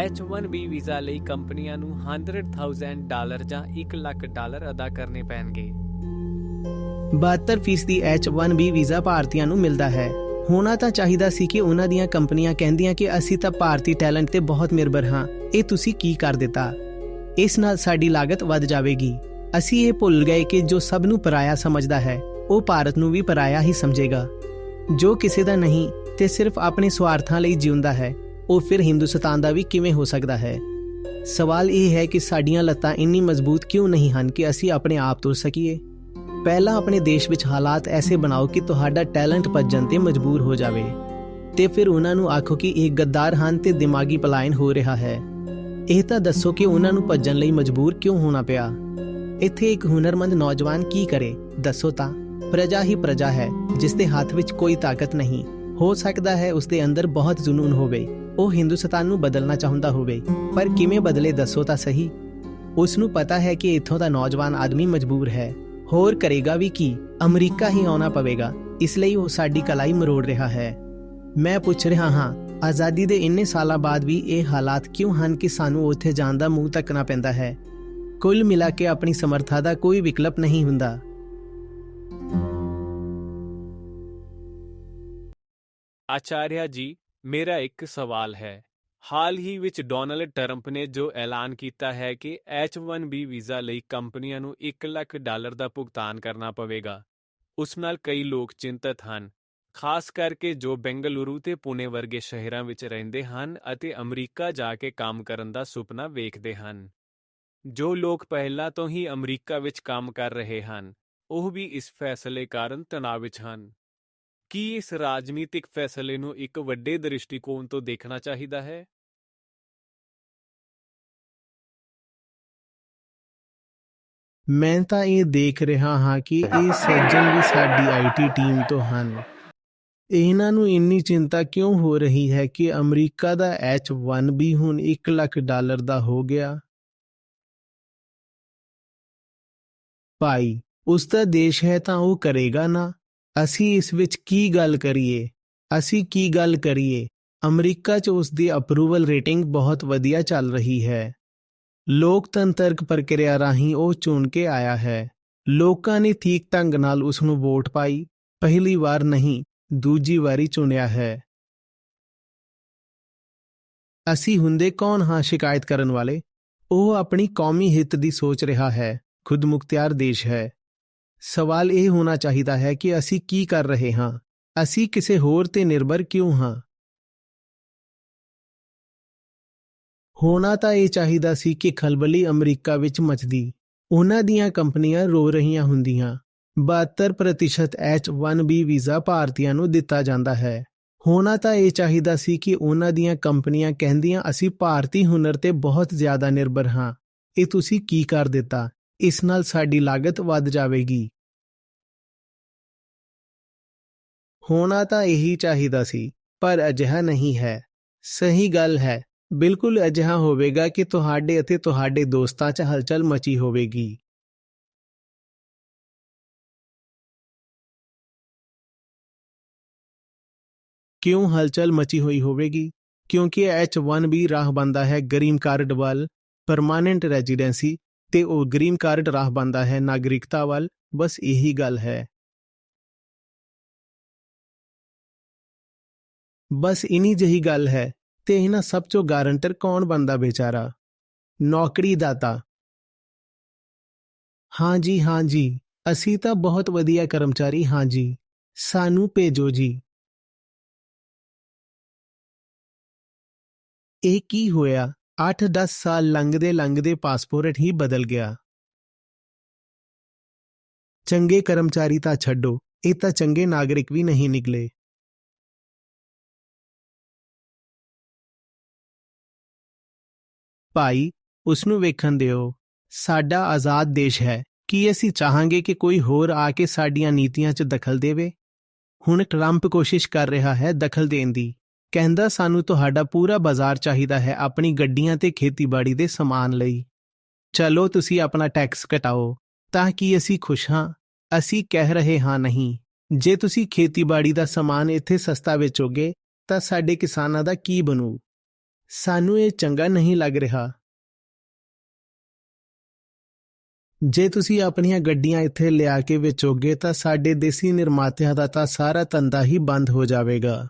H1B visa ਲਈ ਕੰਪਨੀਆਂ ਨੂੰ $100,000 ਜਾਂ $1,00,000 ਅਦਾ ਕਰਨੇ ਪੈਣਗੇ। 72% H1B ਵੀਜ਼ਾ ਭਾਰਤੀਆਂ ਨੂੰ ਮਿਲਦਾ ਹੈ। ਹੋਣਾ ਤਾਂ ਚਾਹੀਦਾ ਸੀ ਕਿ ਉਹਨਾਂ ਦੀਆਂ ਕੰਪਨੀਆਂ ਕਹਿੰਦੀਆਂ ਕਿ ਅਸੀਂ ਤਾਂ ਭਾਰਤੀ ਟੈਲੈਂਟ ਤੇ ਬਹੁਤ ਨਿਰਭਰ ਹਾਂ। ਇਹ ਤੁਸੀਂ ਕੀ ਕਰ ਦਿੱਤਾ? ਇਸ ਨਾਲ ਸਾਡੀ ਲਾਗਤ ਵੱਧ ਜਾਵੇਗੀ। ਅਸੀਂ ਇਹ ਭੁੱਲ ਗਏ ਕਿ ਜੋ ਸਭ ਨੂੰ ਪਰਾਇਆ ਸਮਝਦਾ ਹੈ ਉਹ ਭਾਰਤ ਨੂੰ ਵੀ ਪਰਾਇਆ ਹੀ ਸਮਝੇਗਾ। ਜੋ ਕਿਸੇ ਦਾ ਨਹੀਂ ਤੇ ਸਿਰਫ ਆਪਣੇ ਸਵਾਰਥਾਂ ਲਈ ਜਿਉਂਦਾ ਹੈ ਉਹ ਫਿਰ ਹਿੰਦੁਸਤਾਨ ਦਾ ਵੀ ਕਿਵੇਂ ਹੋ ਸਕਦਾ ਹੈ? ਸਵਾਲ ਇਹ ਹੈ ਕਿ ਸਾਡੀਆਂ ਲੱਤਾਂ ਇੰਨੀ ਮਜ਼ਬੂਤ ਕਿਉਂ ਨਹੀਂ ਹਨ ਕਿ ਅਸੀਂ ਆਪਣੇ ਆਪ ਤੁਰ ਸਕੀਏ? ਪਹਿਲਾਂ ਆਪਣੇ ਦੇਸ਼ ਵਿੱਚ ਹਾਲਾਤ ਐਸੇ ਬਣਾਓ ਕਿ ਤੁਹਾਡਾ ਟੈਲੈਂਟ ਭੱਜਣ ਤੇ ਮਜਬੂਰ ਹੋ ਜਾਵੇ ਤੇ ਫਿਰ ਉਹਨਾਂ ਨੂੰ ਆਖੋ ਕਿ ਇਹ ਗੱਦਾਰ ਹਨ ਤੇ ਦਿਮਾਗੀ ਪਲਾਇਨ ਹੋ ਰਿਹਾ ਹੈ। ਇਹ ਤਾਂ ਦੱਸੋ ਕਿ ਉਹਨਾਂ ਨੂੰ ਭੱਜਣ ਲਈ ਮਜਬੂਰ ਕਿਉਂ ਹੋਣਾ ਪਿਆ? ਇੱਥੇ ਇੱਕ ਹੁਨਰਮੰਦ ਨੌਜਵਾਨ ਕੀ ਕਰੇ ਦੱਸੋ ਤਾਂ? ਪ੍ਰਜਾ ਹੀ ਪ੍ਰਜਾ ਹੈ ਜਿਸ ਦੇ ਹੱਥ ਵਿੱਚ ਕੋਈ ਤਾਕਤ ਨਹੀਂ। ਹੋ ਸਕਦਾ ਹੈ ਉਸ ਦੇ ਅੰਦਰ ਬਹੁਤ ਜਨੂਨ ਹੋਵੇ, ਉਹ ਹਿੰਦੁਸਤਾਨ ਨੂੰ ਬਦਲਣਾ ਚਾਹੁੰਦਾ ਹੋਵੇ, ਪਰ ਕਿਵੇਂ ਬਦਲੇ ਦੱਸੋ ਤਾਂ ਸਹੀ। ਉਸ ਨੂੰ ਪਤਾ ਹੈ ਕਿ ਇੱਥੋਂ ਦਾ ਨੌਜਵਾਨ ਆਦਮੀ ਮਜਬੂਰ ਹੈ, ਹੋਰ ਕਰੇਗਾ ਵੀ ਕੀ? ਅਮਰੀਕਾ ਹੀ ਆਉਣਾ ਪਵੇਗਾ, ਇਸ ਲਈ ਉਹ ਸਾਡੀ ਕਲਾਈ ਮਰੋੜ ਰਿਹਾ ਹੈ। ਮੈਂ ਪੁੱਛ ਰਿਹਾ ਹਾਂ, ਆਜ਼ਾਦੀ ਦੇ ਇੰਨੇ ਸਾਲਾਂ ਬਾਅਦ ਵੀ ਇਹ ਹਾਲਾਤ ਕਿਉਂ ਹਨ ਕਿ ਸਾਨੂੰ ਉੱਥੇ ਜਾਣ ਦਾ ਮੂੰਹ ਤੱਕਣਾ ਪੈਂਦਾ ਹੈ? ਕੁੱਲ ਮਿਲਾ ਕੇ ਆਪਣੀ ਸਮਰੱਥਾ ਦਾ ਕੋਈ ਵਿਕਲਪ ਨਹੀਂ ਹੁੰਦਾ। ਆਚਾਰਿਆ ਜੀ, ਮੇਰਾ ਇੱਕ ਸਵਾਲ ਹੈ। ਹਾਲ ਹੀ ਵਿੱਚ ਡੋਨਾਲਡ ਟਰੰਪ ਨੇ ਜੋ ਐਲਾਨ ਕੀਤਾ ਹੈ ਕਿ H1B ਵੀਜ਼ਾ ਲਈ ਕੰਪਨੀਆਂ ਨੂੰ $1,00,000 ਦਾ ਭੁਗਤਾਨ ਕਰਨਾ ਪਵੇਗਾ, ਉਸ ਨਾਲ ਕਈ ਲੋਕ ਚਿੰਤਤ ਹਨ, ਖਾਸ ਕਰਕੇ ਜੋ ਬੈਂਗਲੁਰੂ ਤੇ ਪੁਣੇ ਵਰਗੇ ਸ਼ਹਿਰਾਂ ਵਿੱਚ ਰਹਿੰਦੇ ਹਨ ਅਤੇ ਅਮਰੀਕਾ ਜਾ ਕੇ ਕੰਮ ਕਰਨ ਦਾ ਸੁਪਨਾ ਵੇਖਦੇ ਹਨ। ਜੋ ਲੋਕ ਪਹਿਲਾਂ ਤੋਂ ਹੀ ਅਮਰੀਕਾ ਵਿੱਚ ਕੰਮ ਕਰ ਰਹੇ ਹਨ, ਉਹ ਵੀ ਇਸ ਫੈਸਲੇ ਕਾਰਨ ਤਣਾਅ ਵਿੱਚ ਹਨ। ਕੀ ਇਸ ਰਾਜਨੀਤਿਕ ਫੈਸਲੇ ਨੂੰ ਇੱਕ ਵੱਡੇ ਦ੍ਰਿਸ਼ਟੀਕੋਣ ਤੋਂ ਦੇਖਣਾ ਚਾਹੀਦਾ ਹੈ? ਮੈਂ ਤਾਂ ਇਹ ਦੇਖ ਰਿਹਾ ਹਾਂ ਕਿ ਇਹ ਸੱਜਣ ਵੀ ਸਾਡੀ IT ਟੀਮ ਤੋਂ ਹਨ। ਇਹਨਾਂ ਨੂੰ ਇੰਨੀ ਚਿੰਤਾ ਕਿਉਂ ਹੋ ਰਹੀ ਹੈ ਕਿ ਅਮਰੀਕਾ ਦਾ H1B ਹੁਣ $1,00,000 ਦਾ ਹੋ ਗਿਆ? ਭਾਈ, ਉਸ ਦਾ ਦੇਸ਼ ਹੈ ਤਾਂ ਉਹ ਕਰੇਗਾ ਨਾ। ਅਸੀਂ ਇਸ ਵਿੱਚ ਕੀ ਗੱਲ ਕਰੀਏ? ਅਮਰੀਕਾ 'ਚ ਉਸ ਦੀ ਅਪਰੂਵਲ ਰੇਟਿੰਗ ਬਹੁਤ ਵਧੀਆ ਚੱਲ ਰਹੀ ਹੈ। ਲੋਕਤੰਤਰਕ ਪ੍ਰਕਿਰਿਆ ਰਾਹੀਂ ਉਹ ਚੁਣ ਕੇ ਆਇਆ ਹੈ। ਲੋਕਾਂ ਨੇ ਠੀਕ ਢੰਗ ਨਾਲ ਉਸ ਨੂੰ ਵੋਟ ਪਾਈ, ਪਹਿਲੀ ਵਾਰ ਨਹੀਂ ਦੂਜੀ ਵਾਰੀ ਚੁਣਿਆ ਹੈ। ਅਸੀਂ ਹੁੰਦੇ ਕੌਣ ਹਾਂ ਸ਼ਿਕਾਇਤ ਕਰਨ ਵਾਲੇ? ਉਹ ਆਪਣੀ ਕੌਮੀ ਹਿੱਤ ਦੀ ਸੋਚ ਰਿਹਾ ਹੈ, ਖੁਦਮੁਖਤਿਆਰ ਦੇਸ਼ ਹੈ। ਸਵਾਲ ਇਹ ਹੋਣਾ ਚਾਹੀਦਾ ਹੈ ਕਿ ਅਸੀਂ ਕੀ ਕਰ ਰਹੇ ਹਾਂ? ਅਸੀਂ ਕਿਸੇ ਹੋਰ ਤੇ ਨਿਰਭਰ ਕਿਉਂ ਹਾਂ? ਹੋਣਾ ਤਾਂ ਇਹ ਚਾਹੀਦਾ ਸੀ ਕਿ ਖਲਬਲੀ ਅਮਰੀਕਾ ਵਿੱਚ ਮਚਦੀ, ਉਹਨਾਂ ਦੀਆਂ ਕੰਪਨੀਆਂ ਰੋ ਰਹੀਆਂ ਹੁੰਦੀਆਂ। 72% H1B ਵੀਜ਼ਾ ਭਾਰਤੀਆਂ ਨੂੰ ਦਿੱਤਾ ਜਾਂਦਾ ਹੈ। ਹੋਣਾ ਤਾਂ ਇਹ ਚਾਹੀਦਾ ਸੀ ਕਿ ਉਹਨਾਂ ਦੀਆਂ ਕੰਪਨੀਆਂ ਕਹਿੰਦੀਆਂ ਅਸੀਂ ਭਾਰਤੀ ਹੁਨਰ ਤੇ ਬਹੁਤ ਜ਼ਿਆਦਾ ਨਿਰਭਰ ਹਾਂ। ਇਹ ਤੁਸੀਂ ਕੀ ਕਰ ਦਿੱਤਾ? ਇਸ ਨਾਲ ਸਾਡੀ ਲਾਗਤ ਵੱਧ ਜਾਵੇਗੀ। ਹੋਣਾ ਤਾਂ ਇਹੀ ਚਾਹੀਦਾ ਸੀ, ਪਰ ਅਜਿਹਾ ਨਹੀਂ ਹੈ। ਸਹੀ ਗੱਲ ਹੈ, ਬਿਲਕੁਲ ਅਜਿਹਾ ਹੋਵੇਗਾ ਕਿ ਤੁਹਾਡੇ ਅਤੇ ਤੁਹਾਡੇ ਦੋਸਤਾਂ 'ਚ ਹਲਚਲ ਮਚੀ ਹੋਵੇਗੀ। ਕਿਉਂ ਹਲਚਲ ਮਚੀ ਹੋਈ ਹੋਵੇਗੀ? ਕਿਉਂਕਿ H1B ਰਾਹ ਬੰਦਾ ਹੈ ਗ੍ਰੀਨ ਕਾਰਡ ਵੱਲ, ਪਰਮਾਨੈਂਟ ਰੈਜ਼ੀਡੈਂਸੀ, ਤੇ ਉਹ ਗ੍ਰੀਨ ਕਾਰਡ ਰਾਹ ਬੰਦਾ ਹੈ ਨਾਗਰਿਕਤਾ ਵੱਲ। ਬਸ ਇਹੀ ਗੱਲ ਹੈ। ਬਸ ਇਨੀ ਜਿਹੀ ਗੱਲ ਹੈ। ਤੇ ਇਹਨਾਂ ਸਭ ਚੋਂ ਗਾਰੰਟਰ ਕੌਣ ਬਣਦਾ ਬੇਚਾਰਾ? ਨੌਕਰੀਦਾਤਾ। ਹਾਂਜੀ, ਅਸੀਂ ਤਾਂ ਬਹੁਤ ਵਧੀਆ ਕਰਮਚਾਰੀ ਹਾਂ ਜੀ, ਸਾਨੂੰ ਭੇਜੋ ਜੀ। ਇਹ ਕੀ ਹੋਇਆ? 8-10 ਸਾਲ ਲੰਘਦੇ ਪਾਸਪੋਰਟ ਹੀ ਬਦਲ ਗਿਆ। ਚੰਗੇ ਕਰਮਚਾਰੀ ਤਾਂ ਛੱਡੋ, ਇਹ ਤਾਂ ਚੰਗੇ ਨਾਗਰਿਕ ਵੀ ਨਹੀਂ ਨਿਕਲੇ। ਭਾਈ, ਉਸ ਨੂੰ ਵੇਖਣ ਦਿਓ। ਸਾਡਾ ਆਜ਼ਾਦ ਦੇਸ਼ ਹੈ। ਕੀ ਅਸੀਂ ਚਾਹਾਂਗੇ ਕਿ ਕੋਈ ਹੋਰ ਆ ਕੇ ਸਾਡੀਆਂ ਨੀਤੀਆਂ 'ਚ ਦਖਲ ਦੇਵੇ? ਹੁਣ ਟਰੰਪ ਕੋਸ਼ਿਸ਼ ਕਰ ਰਿਹਾ ਹੈ ਦਖਲ ਦੇਣ ਦੀ। ਕਹਿੰਦਾ ਸਾਨੂੰ ਤੁਹਾਡਾ ਪੂਰਾ ਬਾਜ਼ਾਰ ਚਾਹੀਦਾ ਹੈ ਆਪਣੀ ਗੱਡੀਆਂ ਤੇ ਖੇਤੀਬਾੜੀ ਦੇ ਸਮਾਨ ਲਈ। ਚਲੋ ਤੁਸੀਂ ਆਪਣਾ ਟੈਕਸ ਘਟਾਓ ਤਾਂ ਕਿ ਅਸੀਂ ਖੁਸ਼ ਹਾਂ। ਅਸੀਂ ਕਹਿ ਰਹੇ ਹਾਂ ਨਹੀਂ। ਜੇ ਤੁਸੀਂ ਖੇਤੀਬਾੜੀ ਦਾ ਸਮਾਨ ਇੱਥੇ ਸਸਤਾ ਵੇਚੋਗੇ ਤਾਂ ਸਾਡੇ ਕਿਸਾਨਾਂ ਦਾ ਕੀ ਬਣੂ? ਸਾਨੂੰ ਇਹ ਚੰਗਾ ਨਹੀਂ ਲੱਗ ਰਿਹਾ। ਜੇ ਤੁਸੀਂ ਆਪਣੀਆਂ ਗੱਡੀਆਂ ਇੱਥੇ ਲਿਆ ਕੇ ਵੇਚੋਗੇ ਤਾਂ ਸਾਡੇ ਦੇਸੀ ਨਿਰਮਾਤਿਆਂ ਦਾ ਤਾਂ ਸਾਰਾ ਧੰਦਾ ਹੀ ਬੰਦ ਹੋ ਜਾਵੇਗਾ।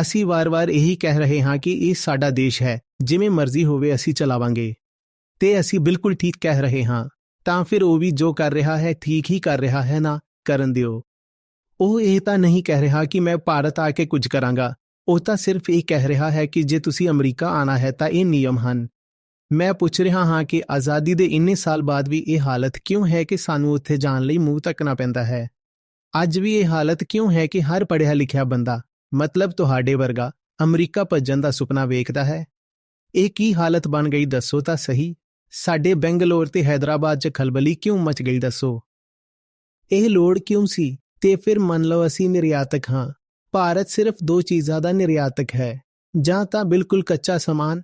ਅਸੀਂ ਵਾਰ-ਵਾਰ ਇਹੀ ਕਹਿ ਰਹੇ ਹਾਂ ਕਿ ਇਹ ਸਾਡਾ ਦੇਸ਼ ਹੈ, ਜਿਵੇਂ ਮਰਜ਼ੀ ਹੋਵੇ ਅਸੀਂ ਚਲਾਵਾਂਗੇ। ਤੇ ਅਸੀਂ ਬਿਲਕੁਲ ਠੀਕ ਕਹਿ ਰਹੇ ਹਾਂ। ਤਾਂ ਫਿਰ ਉਹ ਵੀ ਜੋ ਕਰ ਰਿਹਾ ਹੈ ਠੀਕ ਹੀ ਕਰ ਰਿਹਾ ਹੈ ਨਾ, ਕਰਨ ਦਿਓ। ਉਹ ਇਹ ਤਾਂ ਨਹੀਂ ਕਹਿ ਰਿਹਾ ਕਿ ਮੈਂ ਭਾਰਤ ਆ ਕੇ ਕੁਝ ਕਰਾਂਗਾ। ਉਹ ਤਾਂ ਸਿਰਫ ਇਹ ਕਹਿ ਰਿਹਾ ਹੈ ਕਿ ਜੇ ਤੁਸੀਂ ਅਮਰੀਕਾ ਆਣਾ ਹੈ ਤਾਂ ਇਹ ਨਿਯਮ ਹਨ। ਮੈਂ ਪੁੱਛ ਰਿਹਾ ਹਾਂ ਕਿ ਆਜ਼ਾਦੀ ਦੇ ਇੰਨੇ ਸਾਲ ਬਾਅਦ ਵੀ ਇਹ ਹਾਲਤ ਕਿਉਂ ਹੈ ਕਿ ਸਾਨੂੰ ਉੱਥੇ ਜਾਣ ਲਈ ਮੂੰਹ ਤੱਕਣਾ ਪੈਂਦਾ ਹੈ? ਅੱਜ ਵੀ ਇਹ ਹਾਲਤ ਕਿਉਂ ਹੈ ਕਿ ਹਰ ਪੜ੍ਹਿਆ ਲਿਖਿਆ ਬੰਦਾ, ਮਤਲਬ ਤੁਹਾਡੇ ਵਰਗਾ, ਅਮਰੀਕਾ ਭੱਜਣ ਦਾ ਸੁਪਨਾ ਵੇਖਦਾ ਹੈ? ਇਹ ਕੀ ਹਾਲਤ ਬਣ ਗਈ ਦੱਸੋ ਤਾਂ ਸਹੀ। ਸਾਡੇ ਬੰਗਲੌਰ ਤੇ ਹੈਦਰਾਬਾਦ 'ਚ ਖਲਬਲੀ ਕਿਉਂ ਮਚ ਗਈ ਦੱਸੋ? ਇਹ ਲੋੜ ਕਿਉਂ ਸੀ? ਤੇ ਫਿਰ ਮੰਨ ਲਓ ਅਸੀਂ ਨਿਰਯਾਤਕ ਹਾਂ। ਭਾਰਤ ਸਿਰਫ ਦੋ ਚੀਜ਼ਾਂ ਦਾ ਨਿਰਯਾਤਕ ਹੈ, ਜਾਂ ਤਾਂ ਬਿਲਕੁਲ ਕੱਚਾ ਸਮਾਨ,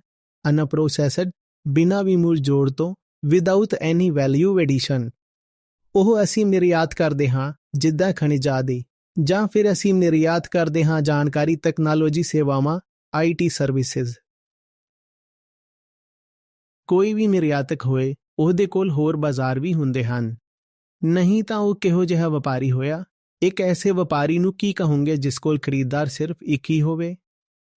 ਅਨਪ੍ਰੋਸੈਸਡ, ਬਿਨਾਂ ਵੀ ਮੁੱਲ ਜੋੜ ਤੋਂ, ਵਿਦਆਊਟ ਐਨੀ ਵੈਲਿਊ ਐਡੀਸ਼ਨ। ਉਹ ਅਸੀਂ ਨਿਰਯਾਤ ਕਰਦੇ ਹਾਂ, ਜਿੱਦਾਂ ਖਣਿਜ ਆਦਿ, ਜਾਂ ਫਿਰ ਅਸੀਂ ਨਿਰਯਾਤ ਕਰਦੇ ਹਾਂ ਜਾਣਕਾਰੀ ਤਕਨਾਲੋਜੀ ਸੇਵਾਵਾਂ, IT ਸਰਵਿਸਿਜ਼। ਕੋਈ ਵੀ ਨਿਰਯਾਤਕ ਹੋਏ, ਉਹਦੇ ਕੋਲ ਹੋਰ ਬਾਜ਼ਾਰ ਵੀ ਹੁੰਦੇ ਹਨ। ਨਹੀਂ ਤਾਂ ਉਹ ਕਿਹੋ ਜਿਹਾ ਵਪਾਰੀ ਹੋਇਆ? ਇੱਕ ਐਸੇ ਵਪਾਰੀ ਨੂੰ ਕੀ ਕਹੋਗੇ ਜਿਸ ਕੋਲ ਖਰੀਦਦਾਰ ਸਿਰਫ ਇੱਕ ਹੀ ਹੋਵੇ?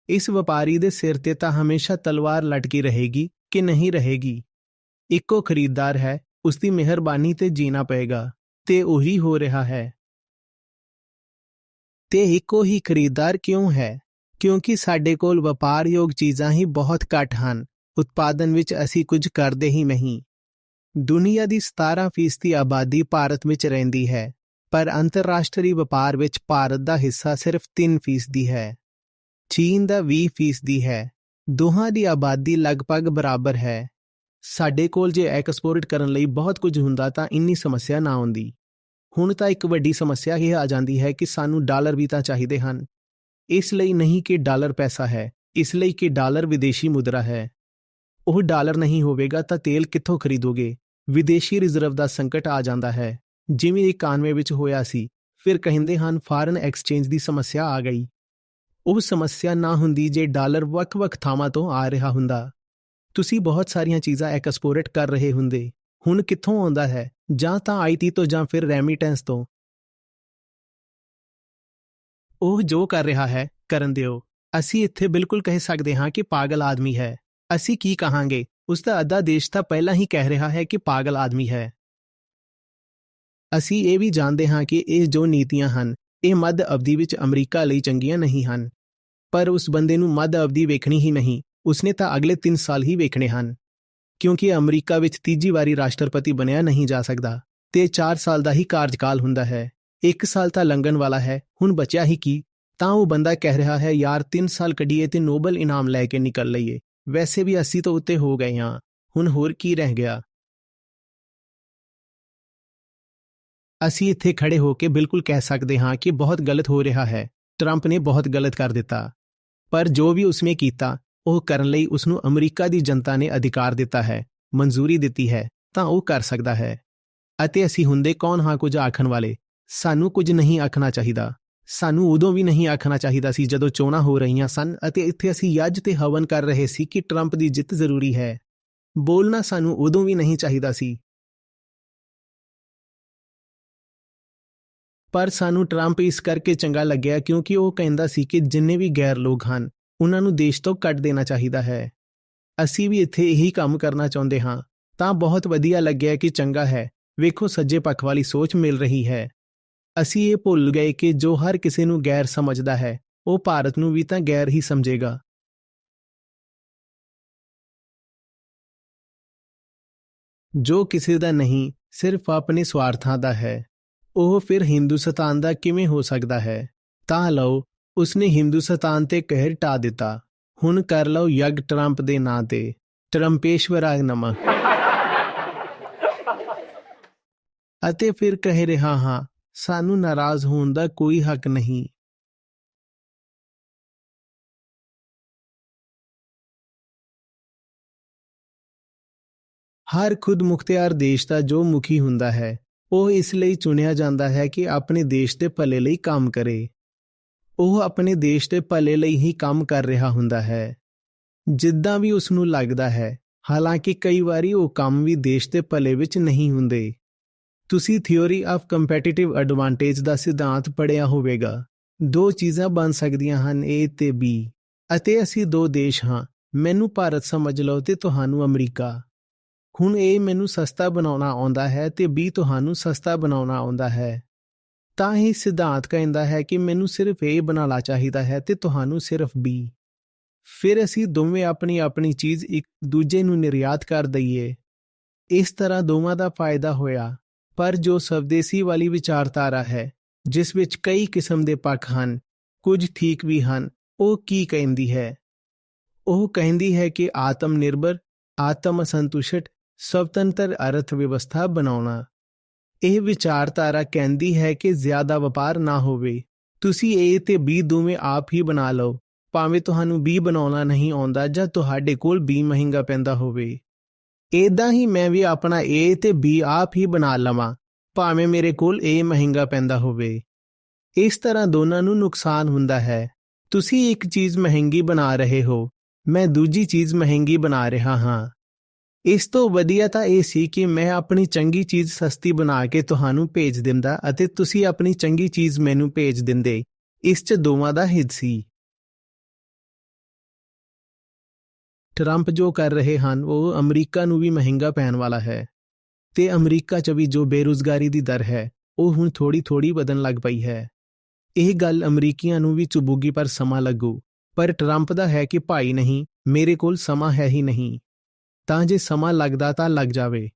ਇਸ ਵਪਾਰੀ ਦੇ ਸਿਰ ਤੇ ਤਾਂ ਹਮੇਸ਼ਾ ਤਲਵਾਰ ਲਟਕੀ ਰਹੇਗੀ ਕਿ ਨਹੀਂ ਰਹੇਗੀ। ਇੱਕੋ ਖਰੀਦਦਾਰ ਹੈ, ਉਸ ਦੀ ਮਿਹਰਬਾਨੀ ਤੇ ਜੀਣਾ ਪਏਗਾ, ਤੇ ਉਹੀ ਹੋ ਰਿਹਾ ਹੈ। ਤੇ ਇੱਕੋ ਹੀ ਖਰੀਦਦਾਰ ਕਿਉਂ ਹੈ? ਕਿਉਂਕਿ ਸਾਡੇ ਕੋਲ ਵਪਾਰਯੋਗ ਚੀਜ਼ਾਂ ਹੀ ਬਹੁਤ ਘੱਟ ਹਨ। ਉਤਪਾਦਨ ਵਿੱਚ ਅਸੀਂ ਕੁਝ ਕਰਦੇ ਹੀ ਨਹੀਂ। ਦੁਨੀਆ ਦੀ 17% ਆਬਾਦੀ ਭਾਰਤ ਵਿੱਚ ਰਹਿੰਦੀ ਹੈ, ਪਰ ਅੰਤਰਰਾਸ਼ਟਰੀ ਵਪਾਰ ਵਿੱਚ ਭਾਰਤ ਦਾ ਹਿੱਸਾ ਸਿਰਫ 3% ਹੈ। ਚੀਨ ਦਾ 20% ਹੈ। ਦੋਹਾਂ ਦੀ ਆਬਾਦੀ ਲਗਭਗ ਬਰਾਬਰ ਹੈ। ਸਾਡੇ ਕੋਲ ਜੇ ਐਕਸਪੋਰਟ ਕਰਨ ਲਈ ਬਹੁਤ ਕੁਝ ਹੁੰਦਾ ਤਾਂ ਇੰਨੀ ਸਮੱਸਿਆ ਨਾ ਆਉਂਦੀ। ਹੁਣ ਤਾਂ ਇੱਕ ਵੱਡੀ ਸਮੱਸਿਆ ਇਹ ਆ ਜਾਂਦੀ ਹੈ ਕਿ ਸਾਨੂੰ ਡਾਲਰ ਵੀ ਤਾਂ ਚਾਹੀਦੇ ਹਨ। ਇਸ ਲਈ ਨਹੀਂ ਕਿ ਡਾਲਰ ਪੈਸਾ ਹੈ, ਇਸ ਲਈ ਕਿ ਡਾਲਰ ਵਿਦੇਸ਼ੀ ਮੁਦਰਾ ਹੈ। ਉਹ ਡਾਲਰ ਨਹੀਂ ਹੋਵੇਗਾ ਤਾਂ ਤੇਲ ਕਿੱਥੋਂ ਖਰੀਦੋਗੇ? ਵਿਦੇਸ਼ੀ ਰਿਜ਼ਰਵ ਦਾ ਸੰਕਟ ਆ ਜਾਂਦਾ ਹੈ, ਜਿਵੇਂ 91 ਵਿੱਚ ਹੋਇਆ ਸੀ। ਫਿਰ ਕਹਿੰਦੇ ਹਨ ਫਾਰਨ ਐਕਸਚੇਂਜ ਦੀ ਸਮੱਸਿਆ ਆ ਗਈ। ਉਹ ਸਮੱਸਿਆ ਨਾ ਹੁੰਦੀ ਜੇ ਡਾਲਰ ਵੱਖ-ਵੱਖ ਥਾਵਾਂ ਤੋਂ ਆ ਰਿਹਾ ਹੁੰਦਾ। ਤੁਸੀਂ ਬਹੁਤ ਸਾਰੀਆਂ ਚੀਜ਼ਾਂ ਐਕਸਪੋਰਟ ਕਰ ਰਹੇ ਹੁੰਦੇ। ਹੁਣ ਕਿੱਥੋਂ ਆਉਂਦਾ ਹੈ? ਜਾਂ ਤਾਂ IT ਤੋਂ ਜਾਂ ਫਿਰ ਰੈਮਿਟੈਂਸ ਤੋਂ। ਉਹ ਜੋ ਕਰ ਰਿਹਾ ਹੈ, ਕਰਨ ਦਿਓ। ਅਸੀਂ ਇੱਥੇ ਬਿਲਕੁਲ ਕਹਿ ਸਕਦੇ ਹਾਂ ਕਿ ਪਾਗਲ ਆਦਮੀ ਹੈ। ਅਸੀਂ ਕੀ ਕਹਾਂਗੇ? ਉਸ ਦਾ ਅੱਧਾ ਦੇਸ਼ ਤਾਂ ਪਹਿਲਾਂ ਹੀ ਕਹਿ ਰਿਹਾ ਹੈ ਕਿ ਪਾਗਲ ਆਦਮੀ ਹੈ। ਅਸੀਂ ਇਹ ਵੀ ਜਾਣਦੇ ਹਾਂ ਕਿ ਇਹ ਜੋ ਨੀਤੀਆਂ ਹਨ, ਇਹ ਮੱਧ ਅਵਧੀ ਵਿੱਚ ਅਮਰੀਕਾ ਲਈ ਚੰਗੀਆਂ ਨਹੀਂ ਹਨ। ਪਰ ਉਸ ਬੰਦੇ ਨੂੰ ਮੱਧ ਅਵਧੀ ਵੇਖਣੀ ਹੀ ਨਹੀਂ, ਉਸਨੇ ਤਾਂ ਅਗਲੇ 3 ਸਾਲ ਹੀ ਵੇਖਣੇ ਹਨ। ਕਿਉਂਕਿ ਅਮਰੀਕਾ ਵਿੱਚ ਤੀਜੀ ਵਾਰੀ ਰਾਸ਼ਟਰਪਤੀ ਬਣਿਆ ਨਹੀਂ ਜਾ ਸਕਦਾ, ਤੇ 4 ਸਾਲ ਦਾ ਹੀ ਕਾਰਜਕਾਲ ਹੁੰਦਾ ਹੈ। 1 ਸਾਲ ਤਾਂ ਲੰਘਣ ਵਾਲਾ ਹੈ, ਹੁਣ ਬਚਿਆ ਹੀ ਕੀ? ਤਾਂ ਉਹ ਬੰਦਾ ਕਹਿ ਰਿਹਾ ਹੈ ਯਾਰ 3 ਸਾਲ ਕੱਢੀਏ ਤੇ ਨੋਬਲ ਇਨਾਮ ਲੈ ਕੇ ਨਿਕਲ ਲਈਏ। ਵੈਸੇ ਵੀ ਅਸੀਂ ਤਾਂ ਉੱਤੇ ਹੋ ਗਏ ਹਾਂ, ਹੁਣ ਹੋਰ ਕੀ ਰਹਿ ਗਿਆ? ਅਸੀਂ ਇੱਥੇ ਖੜੇ ਹੋ ਕੇ ਬਿਲਕੁਲ ਕਹਿ ਸਕਦੇ ਹਾਂ ਕਿ ਬਹੁਤ ਗਲਤ ਹੋ ਰਿਹਾ ਹੈ। ਟਰੰਪ ਨੇ ਬਹੁਤ ਗਲਤ ਕਰ ਦਿੱਤਾ। ਪਰ ਜੋ ਵੀ ਉਸਨੇ ਕੀਤਾ, ਉਹ ਕਰਨ ਲਈ ਉਸਨੂੰ ਅਮਰੀਕਾ ਦੀ ਜਨਤਾ ਨੇ ਅਧਿਕਾਰ ਦਿੱਤਾ ਹੈ, ਮਨਜ਼ੂਰੀ ਦਿੱਤੀ ਹੈ, ਤਾਂ ਉਹ ਕਰ ਸਕਦਾ ਹੈ। ਅਤੇ ਅਸੀਂ ਹੁੰਦੇ ਕੌਣ ਹਾਂ ਕੁਝ ਆਖਣ ਵਾਲੇ? ਸਾਨੂੰ ਕੁਝ ਨਹੀਂ ਆਖਣਾ ਚਾਹੀਦਾ। ਸਾਨੂੰ ਉਦੋਂ ਵੀ ਨਹੀਂ ਆਖਣਾ ਚਾਹੀਦਾ ਸੀ ਜਦੋਂ ਚੋਣਾਂ ਹੋ ਰਹੀਆਂ ਸਨ ਅਤੇ ਇੱਥੇ ਅਸੀਂ ਯੱਜ ਤੇ ਹਵਨ ਕਰ ਰਹੇ ਸੀ ਕਿ ਟਰੰਪ ਦੀ ਜਿੱਤ ਜ਼ਰੂਰੀ ਹੈ। ਬੋਲਣਾ ਸਾਨੂੰ ਉਦੋਂ ਵੀ ਨਹੀਂ ਚਾਹੀਦਾ ਸੀ। ਪਰ ਸਾਨੂੰ ਟਰੰਪ ਇਸ ਕਰਕੇ ਚੰਗਾ ਲੱਗਿਆ ਕਿਉਂਕਿ ਉਹ ਕਹਿੰਦਾ ਸੀ ਕਿ ਜਿੰਨੇ ਵੀ ਗੈਰ ਲੋਕ ਹਨ, ਉਹਨਾਂ ਨੂੰ ਦੇਸ਼ ਤੋਂ ਕੱਢ ਦੇਣਾ ਚਾਹੀਦਾ ਹੈ। ਅਸੀਂ ਵੀ ਇੱਥੇ ਇਹੀ ਕੰਮ ਕਰਨਾ ਚਾਹੁੰਦੇ ਹਾਂ, ਤਾਂ ਬਹੁਤ ਵਧੀਆ ਲੱਗਿਆ ਕਿ ਚੰਗਾ ਹੈ। ਵੇਖੋ ਸੱਜੇ ਪੱਖ ਵਾਲੀ ਸੋਚ ਮਿਲ ਰਹੀ ਹੈ। ਅਸੀਂ ਇਹ ਭੁੱਲ ਗਏ ਕਿ ਜੋ ਹਰ ਕਿਸੇ ਨੂੰ ਗੈਰ ਸਮਝਦਾ ਹੈ, ਉਹ ਭਾਰਤ ਨੂੰ ਵੀ ਤਾਂ ਗੈਰ ਹੀ ਸਮਝੇਗਾ। ਜੋ ਕਿਸੇ ਦਾ ਨਹੀਂ, ਸਿਰਫ ਆਪਣੇ ਸਵਾਰਥਾਂ ਦਾ ਹੈ, ਉਹ ਫਿਰ ਹਿੰਦੁਸਤਾਨ ਦਾ ਕਿਵੇਂ ਹੋ ਸਕਦਾ ਹੈ? ਤਾਂ ਲਓ, ਉਸਨੇ ਹਿੰਦੁਸਤਾਨ ਤੇ ਕਹਿਰ ਢਾ ਦਿੱਤਾ। ਹੁਣ ਕਰ ਲਓ ਯੱਗ ਟਰੰਪ ਦੇ ਨਾਂ ਤੇ। ਟਰੰਪੇਸ਼ਵਰਾਏ ਨਮଃ। ਅਤੇ ਫਿਰ ਕਹਿ ਰਿਹਾ ਹਾਂ, ਸਾਨੂੰ ਨਾਰਾਜ਼ ਹੋਣ ਦਾ ਕੋਈ ਹੱਕ ਨਹੀਂ। ਹਰ ਖੁਦ ਮੁਖਤਿਆਰ ਦੇਸ਼ ਦਾ ਜੋ ਮੁਖੀ ਹੁੰਦਾ ਹੈ, ਉਹ ਇਸ ਲਈ ਚੁਣਿਆ ਜਾਂਦਾ ਹੈ ਕਿ ਆਪਣੇ ਦੇਸ਼ ਦੇ ਭਲੇ ਲਈ ਕੰਮ ਕਰੇ। ਉਹ ਆਪਣੇ ਦੇਸ਼ ਦੇ ਭਲੇ ਲਈ ਹੀ ਕੰਮ ਕਰ ਰਿਹਾ ਹੁੰਦਾ ਹੈ, ਜਿੱਦਾਂ ਵੀ ਉਸ ਨੂੰ ਲੱਗਦਾ ਹੈ। ਹਾਲਾਂਕਿ ਕਈ ਵਾਰੀ ਉਹ ਕੰਮ ਵੀ ਦੇਸ਼ ਦੇ ਭਲੇ ਵਿੱਚ ਨਹੀਂ ਹੁੰਦੇ। ਤੁਸੀਂ ਥਿਊਰੀ ਆਫ ਕੰਪੈਟੀਟਿਵ ਐਡਵਾਂਟੇਜ ਦਾ ਸਿਧਾਂਤ ਪੜ੍ਹਿਆ ਹੋਵੇਗਾ। ਦੋ ਚੀਜ਼ਾਂ ਬਣ ਸਕਦੀਆਂ ਹਨ, A ਤੇ B, ਅਤੇ ਅਸੀਂ ਦੋ ਦੇਸ਼ ਹਾਂ। ਮੈਨੂੰ ਭਾਰਤ ਸਮਝ ਲਓ ਤੇ ਤੁਹਾਨੂੰ ਅਮਰੀਕਾ। ਹੁਣ A ਮੈਨੂੰ ਸਸਤਾ ਬਣਾਉਣਾ ਆਉਂਦਾ ਹੈ ਤੇ B ਤੁਹਾਨੂੰ ਸਸਤਾ ਬਣਾਉਣਾ ਆਉਂਦਾ ਹੈ। ਤਾਂ ਇਹ ਸਿਧਾਂਤ ਕਹਿੰਦਾ ਹੈ ਕਿ ਮੈਨੂੰ ਸਿਰਫ A ਬਣਾਉਣਾ ਚਾਹੀਦਾ ਹੈ ਤੇ ਤੁਹਾਨੂੰ ਸਿਰਫ B। ਫਿਰ ਅਸੀਂ ਦੋਵੇਂ ਆਪਣੀ ਆਪਣੀ ਚੀਜ਼ ਇੱਕ ਦੂਜੇ ਨੂੰ ਨਿਰਯਾਤ ਕਰ ਦਈਏ। ਇਸ ਤਰ੍ਹਾਂ ਦੋਵਾਂ ਦਾ ਫਾਇਦਾ ਹੋਇਆ। ਪਰ ਜੋ ਸਵਦੇਸੀ ਵਾਲੀ ਵਿਚਾਰਧਾਰਾ ਹੈ, ਜਿਸ ਵਿੱਚ ਕਈ ਕਿਸਮ ਦੇ ਪੱਖ ਹਨ, ਕੁਝ ਠੀਕ ਵੀ ਹਨ, ਉਹ ਕੀ ਕਹਿੰਦੀ ਹੈ? ਉਹ ਕਹਿੰਦੀ ਹੈ ਕਿ ਆਤਮ ਨਿਰਭਰ, ਆਤਮ ਅਸੰਤੁਸ਼ਟ, ਸੁਤੰਤਰ ਅਰਥ ਵਿਵਸਥਾ ਬਣਾਉਣਾ। ਇਹ ਵਿਚਾਰਧਾਰਾ ਕਹਿੰਦੀ ਹੈ ਕਿ ਜ਼ਿਆਦਾ ਵਪਾਰ ਨਾ ਹੋਵੇ। ਤੁਸੀਂ A ਤੇ B ਦੋਵੇਂ ਆਪ ਹੀ ਬਣਾ ਲਓ, ਭਾਵੇਂ ਤੁਹਾਨੂੰ B ਬਣਾਉਣਾ ਨਹੀਂ ਆਉਂਦਾ ਜਾਂ ਤੁਹਾਡੇ ਕੋਲ B ਮਹਿੰਗਾ ਪੈਂਦਾ ਹੋਵੇ। ਏਦਾਂ ਹੀ ਮੈਂ ਵੀ ਆਪਣਾ A ਤੇ B ਆਪ ਹੀ ਬਣਾ ਲਵਾਂ, ਭਾਵੇਂ ਮੇਰੇ ਕੋਲ A ਮਹਿੰਗਾ ਪੈਂਦਾ ਹੋਵੇ। ਇਸ ਤਰ੍ਹਾਂ ਦੋਨਾਂ ਨੂੰ ਨੁਕਸਾਨ ਹੁੰਦਾ ਹੈ। ਤੁਸੀਂ ਇੱਕ ਚੀਜ਼ ਮਹਿੰਗੀ ਬਣਾ ਰਹੇ ਹੋ, ਮੈਂ ਦੂਜੀ ਚੀਜ਼ ਮਹਿੰਗੀ ਬਣਾ ਰਿਹਾ ਹਾਂ। ਇਸ ਤੋਂ ਵਧੀਆ ਤਾਂ ਇਹ ਸੀ ਕਿ ਮੈਂ ਆਪਣੀ ਚੰਗੀ ਚੀਜ਼ ਸਸਤੀ ਬਣਾ ਕੇ ਤੁਹਾਨੂੰ ਭੇਜ ਦਿੰਦਾ ਅਤੇ ਤੁਸੀਂ ਆਪਣੀ ਚੰਗੀ ਚੀਜ਼ ਮੈਨੂੰ ਭੇਜ ਦਿੰਦੇ। ਇਸ 'ਚ ਦੋਵਾਂ ਦਾ ਹਿੱਤ ਸੀ। ਟਰੰਪ ਜੋ ਕਰ ਰਹੇ ਹਨ ਉਹ ਅਮਰੀਕਾ ਨੂੰ ਵੀ ਮਹਿੰਗਾ ਪੈਣ ਵਾਲਾ ਹੈ, ਤੇ ਅਮਰੀਕਾ 'ਚ ਵੀ ਜੋ ਬੇਰੁਜ਼ਗਾਰੀ ਦੀ ਦਰ ਹੈ ਉਹ ਹੁਣ ਥੋੜੀ ਵਧਣ ਲੱਗ ਪਈ ਹੈ। ਇਹ ਗੱਲ ਅਮਰੀਕੀਆਂ ਨੂੰ ਵੀ ਚੁਭੂਗੀ, ਪਰ ਸਮਾਂ ਲੱਗੂ। ਪਰ ਟਰੰਪ ਦਾ ਹੈ ਕਿ ਭਾਈ ਨਹੀਂ, ਮੇਰੇ ਕੋਲ ਸਮਾਂ ਹੈ ਹੀ ਨਹੀਂ। ਤਾਂ ਜੇ ਸਮਾਂ ਲੱਗਦਾ ਤਾਂ ਲੱਗ ਜਾਵੇ।